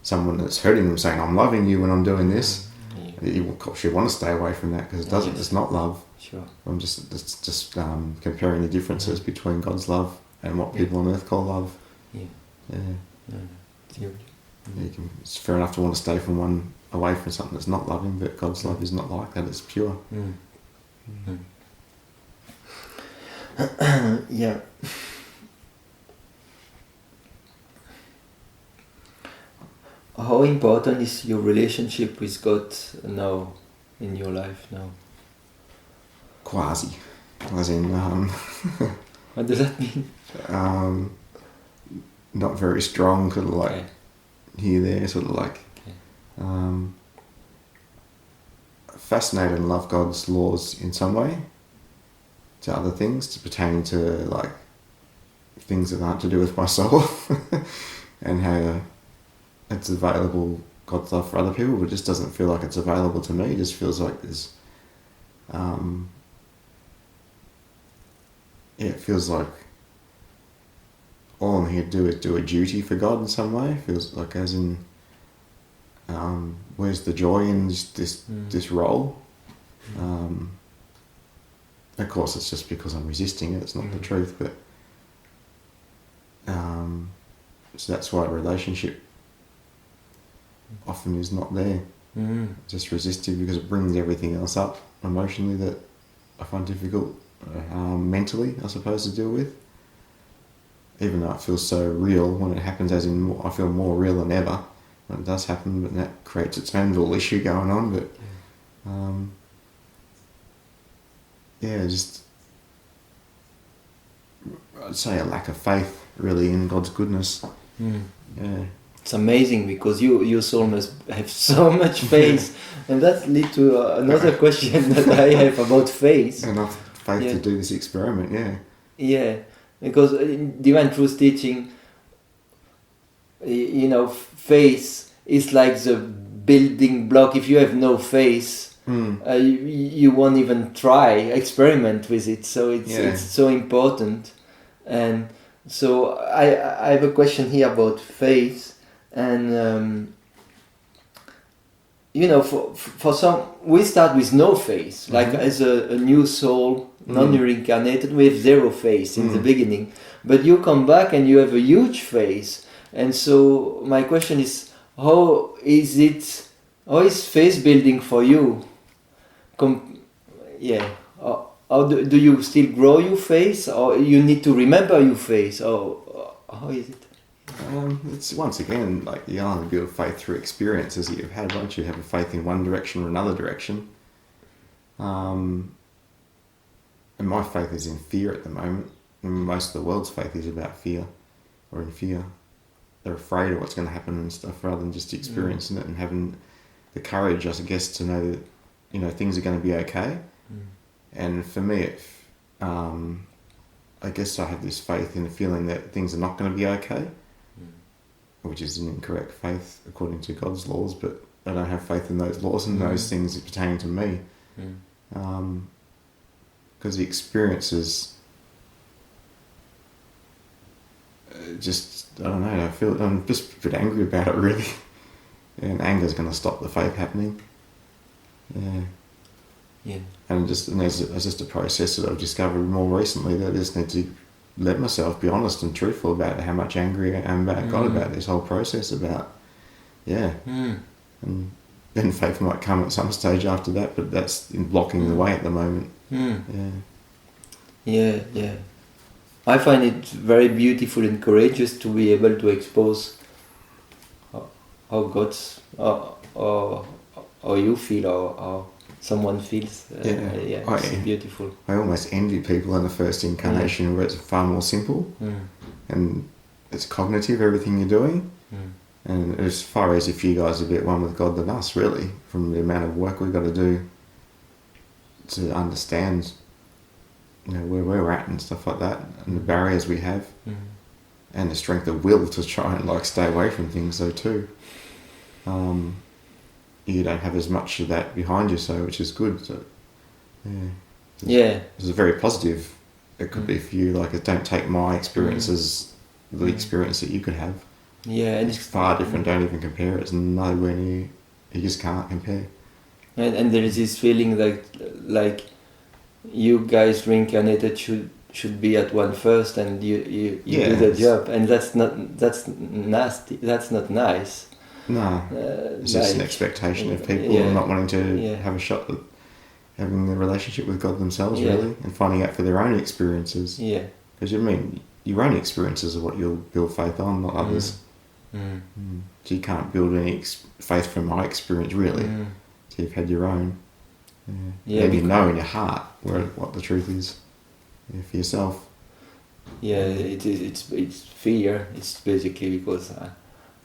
someone that's hurting them saying, "I'm loving you when I'm doing this." You should want to stay away from that because it doesn't. It's not love. Sure. I'm just comparing the differences between God's love and what people on earth call love. It's fair enough to want to stay from one away from something that's not loving, but God's love is not like that. It's pure. how important is your relationship with God now in your life now? Quasi, as in What does that mean? not very strong, sort of like Okay. here, there, sort of like Okay. fascinated and love God's laws in some way to other things, to pertaining to like things that aren't to do with my soul and how it's available, God's love for other people, but it just doesn't feel like it's available to me. It just feels like there's it feels like all I'm here to do is do a duty for God in some way. It feels like as in where's the joy in this role? Of course, it's just because I'm resisting it. It's not the truth, but so that's why a relationship often is not there. Just resistive because it brings everything else up emotionally that I find difficult mentally, I suppose, to deal with. Even though it feels so real when it happens, as in I feel more real than ever when it does happen, but that creates its own little issue going on. But just I'd say a lack of faith really in God's goodness. Yeah. It's amazing because your soul must have so much faith, and that leads to another question that I have about faith. Enough faith to do this experiment, Yeah, because in Divine Truth teaching, faith is like the building block. If you have no faith, you won't even try, experiment with it. So it's so important. And so I have a question here about faith. And for some, we start with no faith, like as a new soul, non-reincarnated, we have zero faith in the beginning, but you come back and you have a huge faith. And so my question is, how is faith building for you? How do you still grow your faith, or you need to remember your faith, or how is it? It's once again like you only build faith through experiences that you've had. Once you have a faith in one direction or another direction, and my faith is in fear at the moment. And most of the world's faith is about fear, or in fear. They're afraid of what's going to happen and stuff, rather than just experiencing it and having the courage, I guess, to know that things are going to be okay. And for me, I guess I have this faith in the feeling that things are not going to be okay. Which is an incorrect faith according to God's laws, but I don't have faith in those laws and those things pertaining to me. Because the experiences I don't know, I'm just a bit angry about it really. And anger's going to stop the faith happening. And it's just a process that I've discovered more recently, that I just need to let myself be honest and truthful about how much angry I am about God about this whole process about, and then faith might come at some stage after that, but that's blocking the way at the moment. I find it very beautiful and courageous to be able to expose how God's or you feel or someone feels. It's beautiful. I almost envy people in the first incarnation where it's far more simple and it's cognitive, everything you're doing. And as far as if you guys are a bit one with God than us, really, from the amount of work we've got to do to understand where we're at and stuff like that, and the barriers we have, and the strength of will to try and stay away from things though too. You don't have as much of that behind you, so which is good. So, it's very positive. It could be for you. Don't take my experience as the experience that you could have. And it's far different. Don't even compare. It's nowhere near. You just can't compare. And there is this feeling like you guys reincarnated should be at one first, and you do the job, and that's nasty. That's not nice. No, it's just an expectation of people not wanting to have a shot at having the relationship with God themselves, really, and finding out for their own experiences. Because your own experiences are what you'll build faith on, not others. So you can't build any faith from my experience, really. So you've had your own. And you know in your heart what the truth is for yourself. Yeah, it's fear. It's basically because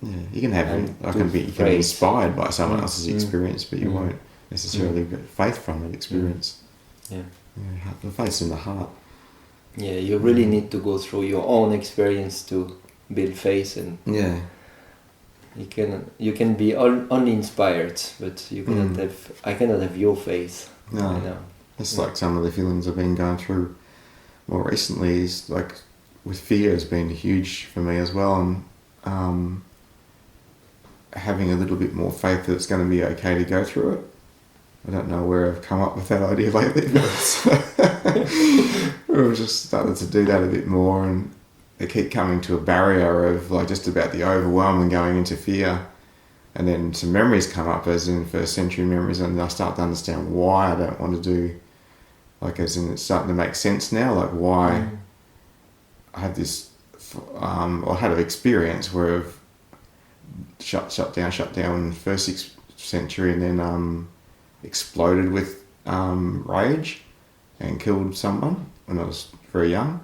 you can have you can be inspired by someone else's experience, but you won't necessarily get faith from that experience. The faith's in the heart. Yeah, you really need to go through your own experience to build faith, and you can be only inspired, but you cannot have. I cannot have your faith. No, I know. It's like some of the feelings I've been going through more recently is like with fear has been huge for me as well, and having a little bit more faith that it's going to be okay to go through it. I don't know where I've come up with that idea lately, but we've just started to do that a bit more, and I keep coming to a barrier of like just about the overwhelm and going into fear. And then some memories come up, as in first century memories, and I start to understand why I don't want to do, like as in it's starting to make sense now, like why I had this, I had an experience where I've shut down in the first century, and then exploded with rage and killed someone when I was very young.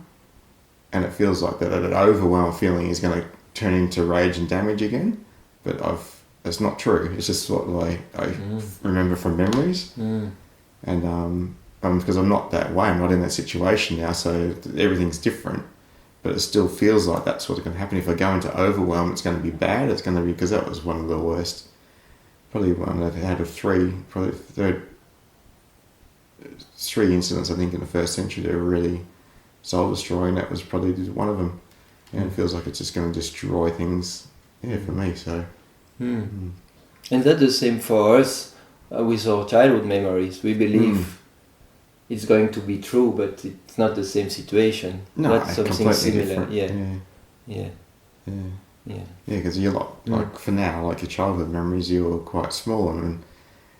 And it feels like that overwhelmed feeling is going to turn into rage and damage again, but it's not true. It's just what I remember from memories, and because I'm not that way, I'm not in that situation now, so everything's different. But it still feels like that's what's going to happen. If I go into overwhelm, it's going to be bad. It's going to be, because that was one of the worst, probably one I've had of three incidents I think in the first century that were really soul destroying. That was probably one of them. And it feels like it's just going to destroy things. For me. So. And that's the same for us with our childhood memories. We believe it's going to be true, but it's not the same situation. No, that's something similar. Different. Yeah, because you're like for now, like your childhood memories, you were quite small and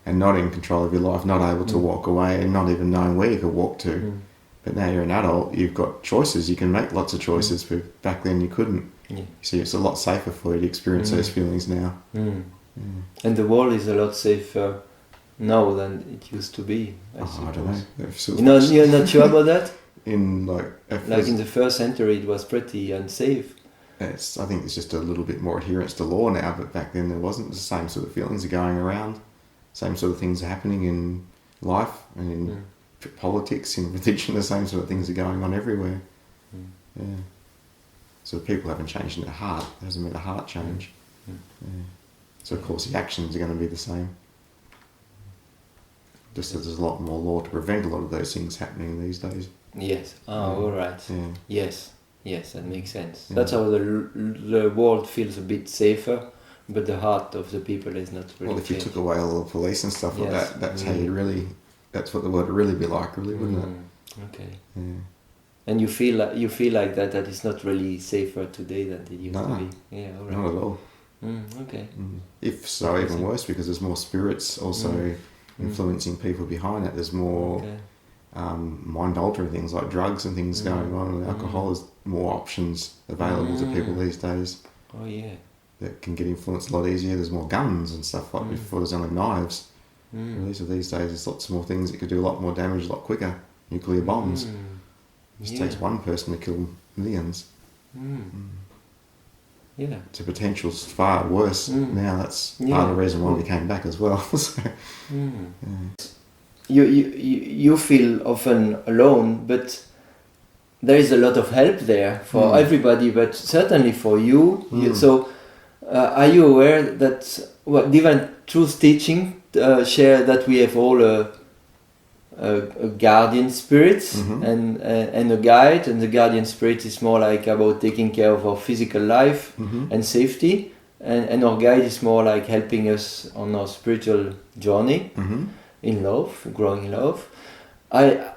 not in control of your life, not able to walk away, and not even knowing where you could walk to. But now you're an adult, you've got choices. You can make lots of choices, but back then you couldn't. So it's a lot safer for you to experience those feelings now. And the world is a lot safer now than it used to be. I don't know. You're not sure about that? In in the first century, it was pretty unsafe. I think it's just a little bit more adherence to law now, but back then there wasn't. The same sort of feelings are going around, same sort of things are happening in life and in politics, in religion. The same sort of things are going on everywhere. So people haven't changed in their heart. There hasn't been a heart change. So of course the actions are going to be the same. Just that there's a lot more law to prevent a lot of those things happening these days. Yes. All right. Yes, that makes sense. That's how the world feels a bit safer, but the heart of the people is not really. Well, if you took away all the police and stuff like that, that's how you really. That's what the world would really be like, really, wouldn't it? Okay. Yeah. And you feel like that it's not really safer today than it used to be. Yeah, all right. Not at all. Okay. If so, even worse, because there's more spirits also influencing people behind it. There's more mind-altering things like drugs and things going on, and alcohol. There's more options available to people these days. Oh yeah. That can get influenced a lot easier. There's more guns and stuff like before. There's only knives. These days, there's lots more things that could do a lot more damage a lot quicker. Nuclear bombs. It just takes one person to kill millions. Yeah. The potential's far worse now. That's part of the reason why we came back as well. So, You feel often alone, but there is a lot of help there for everybody, but certainly for you. So, are you aware that Divine Truth Teaching share that we have all a guardian spirit and a guide, and the guardian spirit is more like about taking care of our physical life and safety, and our guide is more like helping us on our spiritual journey in love, growing in love.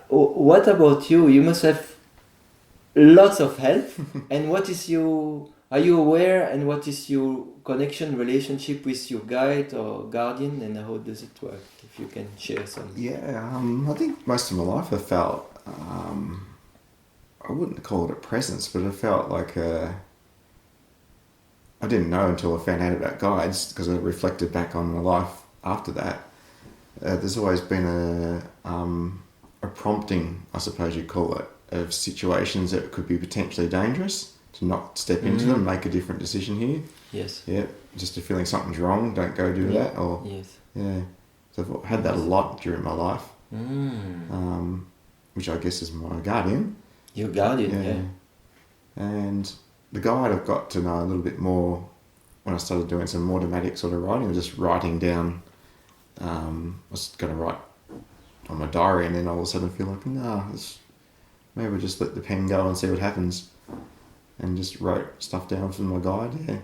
What about you? You must have lots of help. And are you aware, and what is your relationship with your guide or guardian, and how does it work? If you can share some. Yeah, I think most of my life I felt, I wouldn't call it a presence, but I felt like I didn't know until I found out about guides, because I reflected back on my life after that. There's always been a prompting, I suppose you'd call it, of situations that could be potentially dangerous, to not step into them, make a different decision here. Yes. Yeah, just a feeling something's wrong, don't go do that. Or yes. Yeah, so I've had that a lot during my life, Mm. which I guess is my guardian. Your guardian, yeah. And the guide I've got to know a little bit more when I started doing some more dramatic sort of writing, just writing down. I was going to write on my diary, and then all of a sudden I feel like, maybe I'll just let the pen go and see what happens. And just wrote stuff down from my guide, yeah.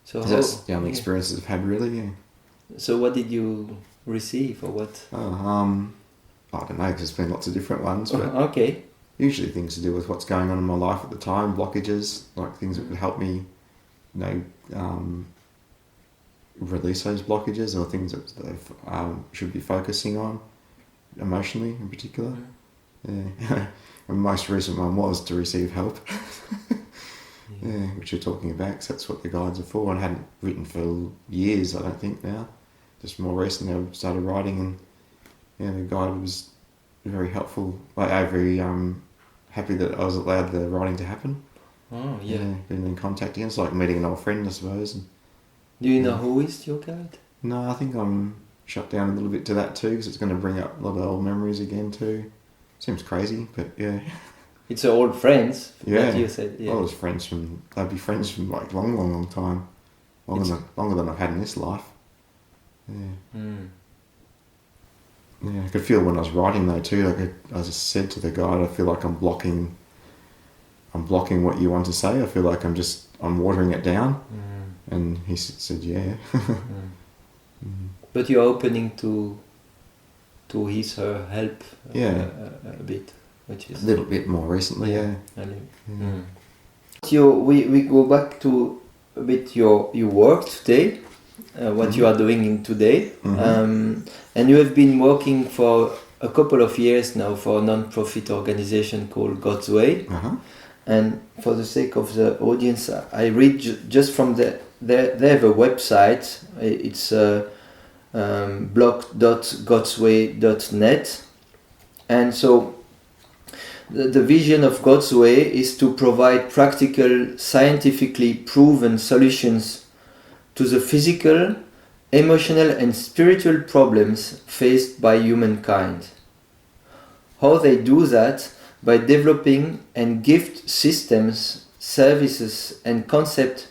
So that's the only experiences I've had, really, yeah. So what did you receive, or what? I don't know, because there's been lots of different ones, but Okay. usually things to do with what's going on in my life at the time, blockages, like things that would help me, release those blockages, or things that I should be focusing on, emotionally in particular. Yeah. And the most recent one was to receive help. Yeah, which you're talking about, because that's what the guides are for. And I hadn't written for years, I don't think, now. Just more recently I started writing, and the guide was very helpful. I'm very happy that I was allowed the writing to happen. Oh, yeah. Been in contact again. It's like meeting an old friend, I suppose. And, do you know who is your guide? No, I think I'm shut down a little bit to that too, because it's going to bring up a lot of old memories again too. Seems crazy, but yeah. It's old friends, Yeah. that you said. Yeah. I was they'd be friends from like long time. Longer than I've had in this life. Yeah. Yeah, I could feel when I was writing though too, like I just said to the guide, I feel like I'm blocking what you want to say. I feel like I'm watering it down. And he said, yeah. But you're opening to his, her help a bit, which is... A little bit more recently, yeah. So we go back to a bit your work today, what you are doing in today. And you have been working for a couple of years now for a non-profit organization called God's Way. And for the sake of the audience, I read just from they have a website. It's blog.godsway.net. And so the vision of God's Way is to provide practical, scientifically proven solutions to the physical, emotional and spiritual problems faced by humankind. How they do that? By developing and gift systems, services and concepts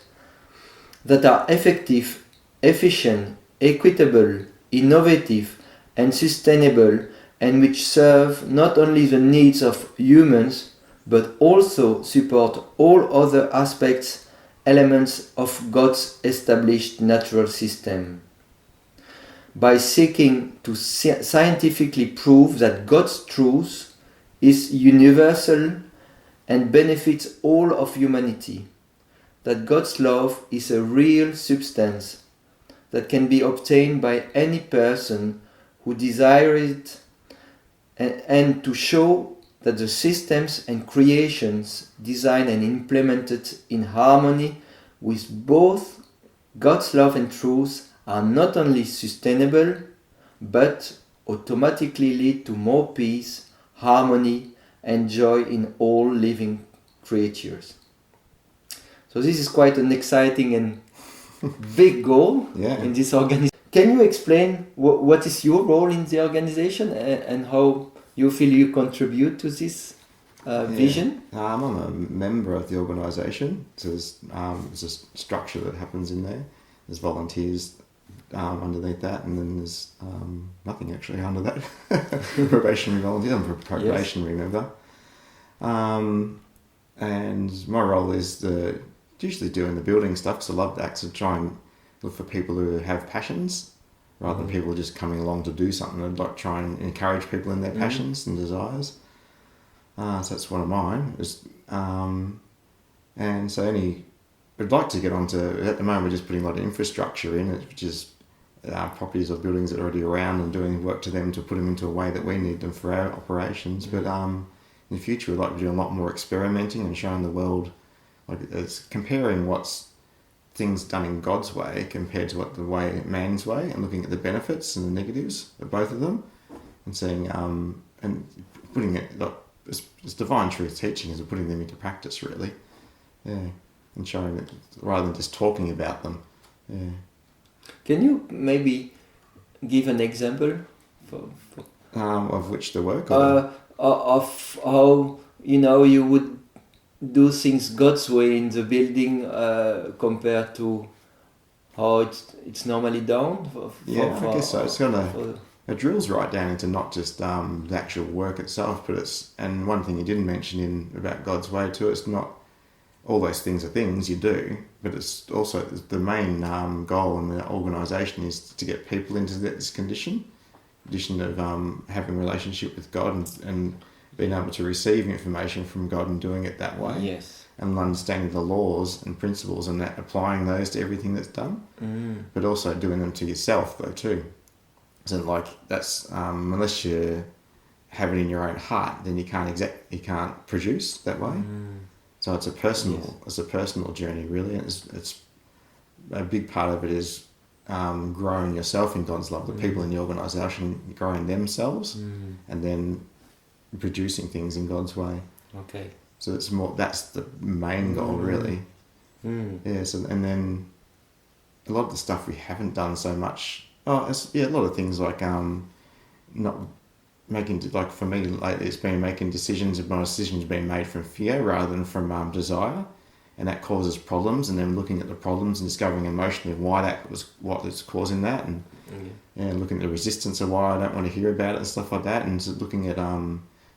that are effective, efficient, equitable, innovative and sustainable, and which serve not only the needs of humans but also support all other aspects, elements of God's established natural system. By seeking to scientifically prove that God's truth is universal and benefits all of humanity, that God's love is a real substance that can be obtained by any person who desires it, and to show that the systems and creations designed and implemented in harmony with both God's love and truth are not only sustainable but automatically lead to more peace, harmony and joy in all living creatures. So this is quite an exciting and big goal in this organization. Can you explain what is your role in the organization and how you feel you contribute to this vision? I'm a member of the organisation. So there's a structure that happens in there. There's volunteers underneath that, and then there's nothing actually under that. Probationary volunteer. I'm a probationary member. And my role is usually doing the building stuff, because I love that. So try and look for people who have passions rather than people just coming along to do something. I'd like to try and encourage people in their passions and desires. So that's one of mine. And so I'd like to get onto, at the moment we're just putting a lot of infrastructure in it, which is properties or buildings that are already around, and doing work to them to put them into a way that we need them for our operations. But in the future we'd like to do a lot more experimenting and showing the world Like it's comparing what's things done in God's way compared to what the way man's way, and looking at the benefits and the negatives of both of them, and seeing and putting it like as divine truth teaching is putting them into practice really, and showing it rather than just talking about them. Can you maybe give an example for of which the work? Of how you would do things God's way in the building compared to how it's normally done? I guess so. It's it drills right down into not just the actual work itself, but and one thing you didn't mention about God's way too, it's not all those things are things you do, but it's also the main goal in the organisation is to get people into this condition of having a relationship with God and being able to receive information from God and doing it that way. Yes. And understanding the laws and principles and that applying those to everything that's done, but also doing them to yourself though too. So like that's unless you have it in your own heart, then you can't produce that way. So it's a personal journey really. And it's a big part of it is growing yourself in God's love. The people in the organisation growing themselves, and then producing things in God's way. Okay. So it's more that's the main goal really. Yeah. So and then a lot of the stuff we haven't done so much. A lot of things like not making, like for me lately it's been making decisions, my decisions being made from fear rather than from desire, and that causes problems, and then looking at the problems and discovering emotionally why that was what is causing that, and looking at the resistance of why I don't want to hear about it and stuff like that, and so looking at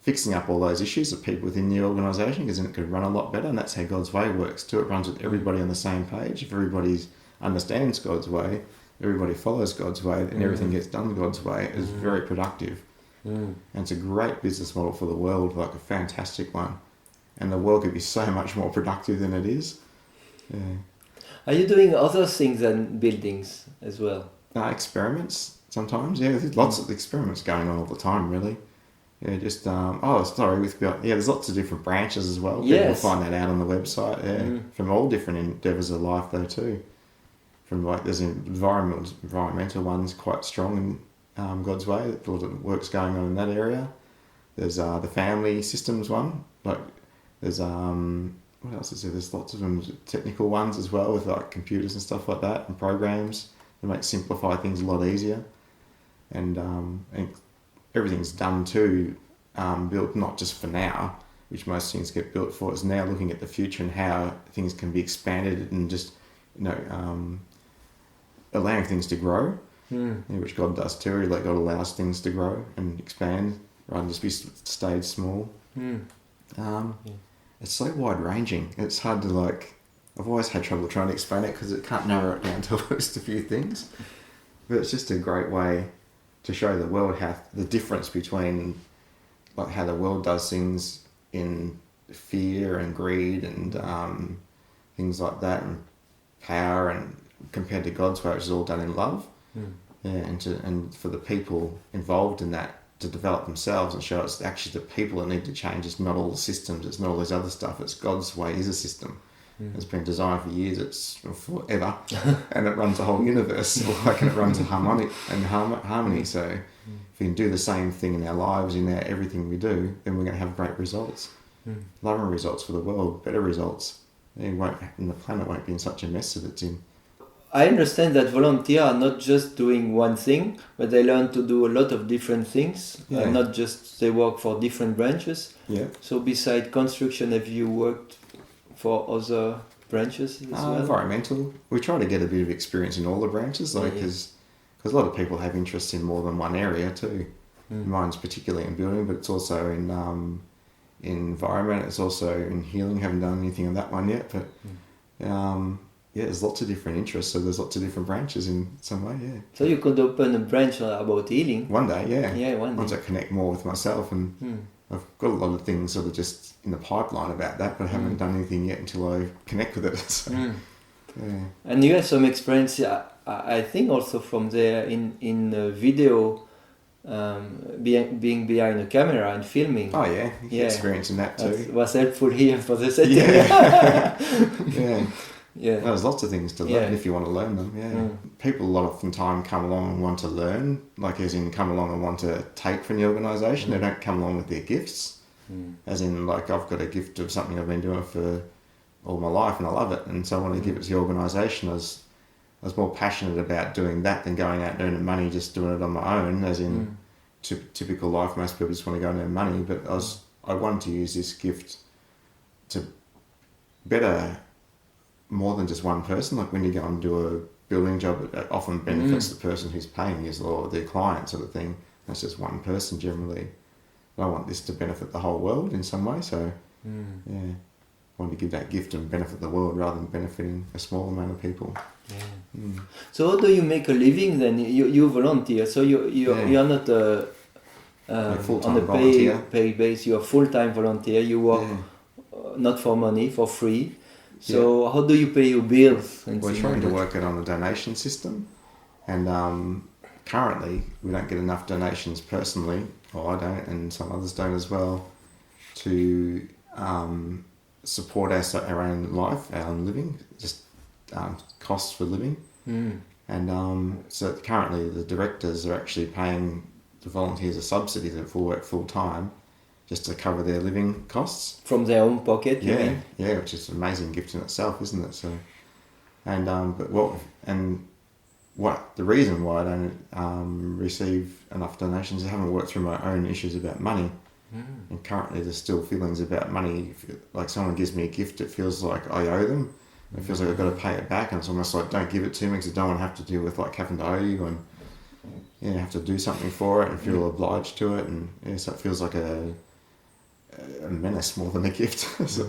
fixing up all those issues of people within the organisation, because then it could run a lot better, and that's how God's way works too. It runs with everybody on the same page. If everybody understands God's way, everybody follows God's way, and everything gets done God's way, is very productive. And it's a great business model for the world, like a fantastic one. And the world could be so much more productive than it is. Yeah. Are you doing other things than buildings as well? Experiments sometimes, yeah. There's lots of experiments going on all the time, really. Yeah, just there's lots of different branches as well. Yes. People find that out on the website. Yeah, from all different endeavours of life though too. From like there's environmental ones quite strong in God's way. A lot of work's going on in that area. There's the family systems one. Like there's what else is there? There's lots of them, technical ones as well, with like computers and stuff like that, and programs that simplify things a lot easier. And everything's done too, built not just for now, which most things get built for. It's now looking at the future and how things can be expanded and just allowing things to grow, which God does too. Like God allows things to grow and expand rather than just be stayed small. It's so wide ranging. It's hard to I've always had trouble trying to explain it because it can't narrow it down to just a few things. But it's just a great way to show the world how the difference between like how the world does things in fear and greed and things like that, and power, and compared to God's way, which is all done in love. And for the people involved in that to develop themselves and show it's actually the people that need to change. It's not all the systems, it's not all this other stuff. It's God's way is a system. It's been designed for years, it's forever, and it runs the whole universe, and it runs a harmony. So if we can do the same thing in our lives, in everything we do, then we're going to have great results, loving results for the world, better results. And the planet won't be in such a mess that it's in. I understand that volunteers are not just doing one thing, but they learn to do a lot of different things, not just they work for different branches. Yeah. So beside construction, have you worked for other branches as well? Environmental. We try to get a bit of experience in all the branches, because a lot of people have interests in more than one area too. Mine's particularly in building, but it's also in environment. It's also in healing. Haven't done anything on that one yet, but there's lots of different interests. So there's lots of different branches in some way. Yeah. So you could open a branch about healing one day. Yeah. Yeah, one day. Once I connect more with myself, and I've got a lot of things sort of just in the pipeline about that, but I haven't done anything yet until I connect with it. So, yeah. And you have some experience, I think, also from there in video being behind a camera and filming. Oh yeah, experiencing that too. That was helpful here for the setting. Yeah. Yeah. There's lots of things to learn if you want to learn them. Yeah. People a lot of the time come along and want to learn, like as in come along and want to take from the organisation. They don't come along with their gifts. As in, like, I've got a gift of something I've been doing for all my life and I love it, and so I want to give it to the organisation. I was more passionate about doing that than going out and earning money, just doing it on my own, as in typical life. Most people just want to go and earn money, but I wanted to use this gift to better more than just one person. Like when you go and do a building job, it often benefits the person who's paying you or their client sort of thing. That's just one person generally. I want this to benefit the whole world in some way, so I want to give that gift and benefit the world rather than benefiting a small amount of people. So how do you make a living then? You volunteer, so you're not on a pay base. You're a full-time volunteer. You work not for money, for free. So how do you pay your bills? We're trying to work it on a donation system, and currently we don't get enough donations personally, or I don't, and some others don't as well, to support our own life, our own living, just costs for living. And so currently the directors are actually paying the volunteers a subsidy that work full time, just to cover their living costs from their own pocket. Which is an amazing gift in itself, isn't it? So, and the reason why I don't receive enough donations, I haven't worked through my own issues about money, and currently there's still feelings about money. Like someone gives me a gift, it feels like I owe them. It feels like I've got to pay it back, and it's almost like don't give it to me because I don't want to have to deal with like having to owe you and have to do something for it and feel obliged to it, and so it feels like a menace more than a gift. So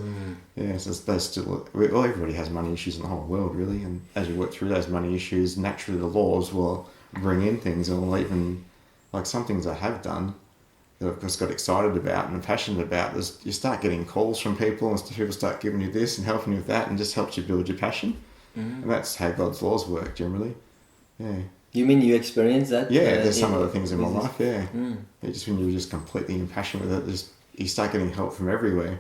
there's still, everybody has money issues in the whole world really, and as you work through those money issues, naturally the laws will bring in things, and will even, like some things I have done that I've just got excited about and passionate about, you start getting calls from people, and people start giving you this and helping you with that, and just helps you build your passion. And that's how God's laws work generally. You mean you experience that? There's some other things in my life. Just when you're just completely impassioned with it, you start getting help from everywhere.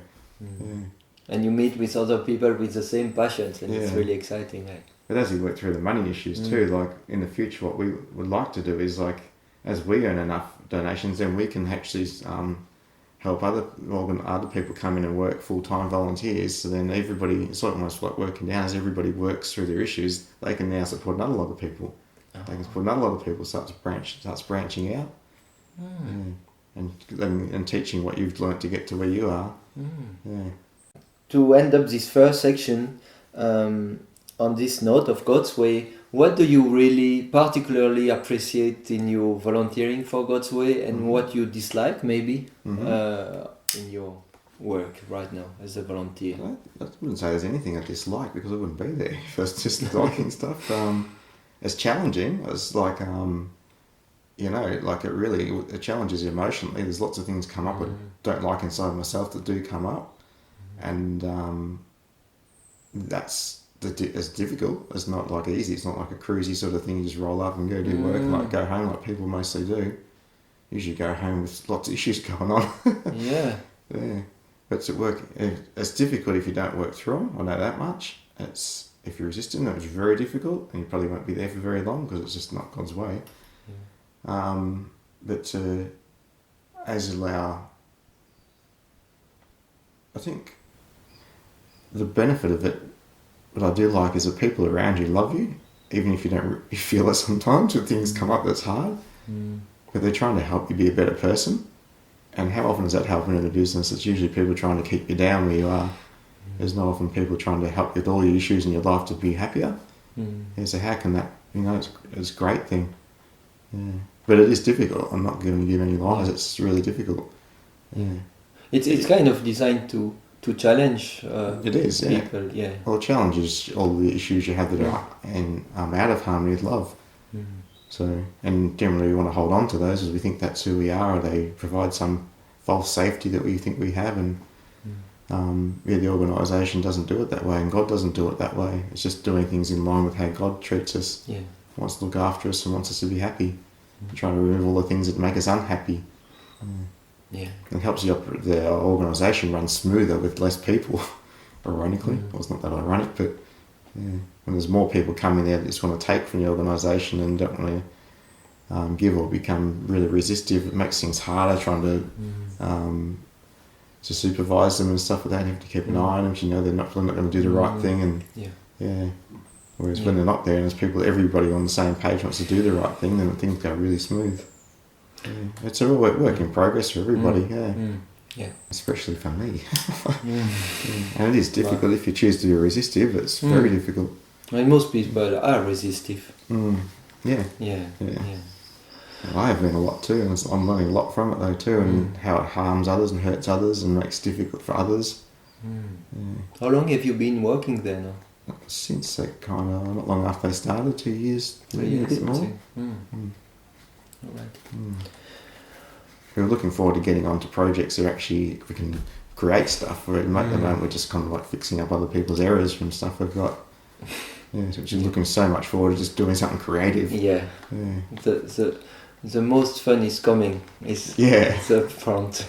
And you meet with other people with the same passions, and it's really exciting. But as we work through the money issues too, like in the future, what we would like to do is, like, as we earn enough donations, then we can actually help other people come in and work full-time volunteers. So then everybody, it's almost like working down, as everybody works through their issues, they can now support another lot of people. They can support another lot of people, starts branching out. And teaching what you've learnt to get to where you are. To end up this first section on this note of God's Way, what do you really particularly appreciate in your volunteering for God's Way, and what you dislike maybe in your work right now as a volunteer? I wouldn't say there's anything I dislike, because I wouldn't be there if I was just liking stuff. It's challenging. It's like it challenges you emotionally. There's lots of things come up I don't like inside myself that do come up, and it's difficult. It's not like easy. It's not like a cruisy sort of thing. You just roll up and go do work, like go home like people mostly do. Usually go home with lots of issues going on. But at work, it's difficult if you don't work through them. I know that much. If you're resistant, it's very difficult, and you probably won't be there for very long because it's just not God's way. But I think the benefit of it, what I do like, is that people around you love you, even if you don't feel it sometimes when things come up that's hard. But they're trying to help you be a better person. And how often is that helping in a business? It's usually people trying to keep you down where you are. There's not often people trying to help you with all your issues in your life to be happier. So how can that, it's a great thing. But it is difficult. I'm not going to give any lies. It's really difficult. It's kind of designed to challenge it is, people. Well, it challenges all the issues you have that are out of harmony with love. So, and generally we want to hold on to those, as we think that's who we are, or they provide some false safety that we think we have, and the organisation doesn't do it that way, and God doesn't do it that way. It's just doing things in line with how God treats us. Wants to look after us and wants us to be happy. trying to remove all the things that make us unhappy. Yeah. It helps the organisation run smoother with less people, ironically. Well, it's not that ironic, but when there's more people coming there that just want to take from the organisation and don't want to give or become really resistive, it makes things harder trying to supervise them and stuff like that. You have to keep an eye on them, because you know they're not going to do the right thing. And whereas when they're not there and there's people, everybody on the same page wants to do the right thing, then things go really smooth. It's a real work in progress for everybody, especially for me. And it is difficult if you choose to be resistive. It's very difficult. And most people are resistive. Yeah. I have been a lot too, and I'm learning a lot from it though too, and how it harms others and hurts others and makes it difficult for others. How long have you been working there now? Since not long after they started, 2 years, maybe a bit more. All right. We're looking forward to getting onto projects that actually we can create stuff. Where at the moment we're just kind of like fixing up other people's errors from stuff we've got. Which is looking so much forward to just doing something creative. The most fun is coming. It's up front.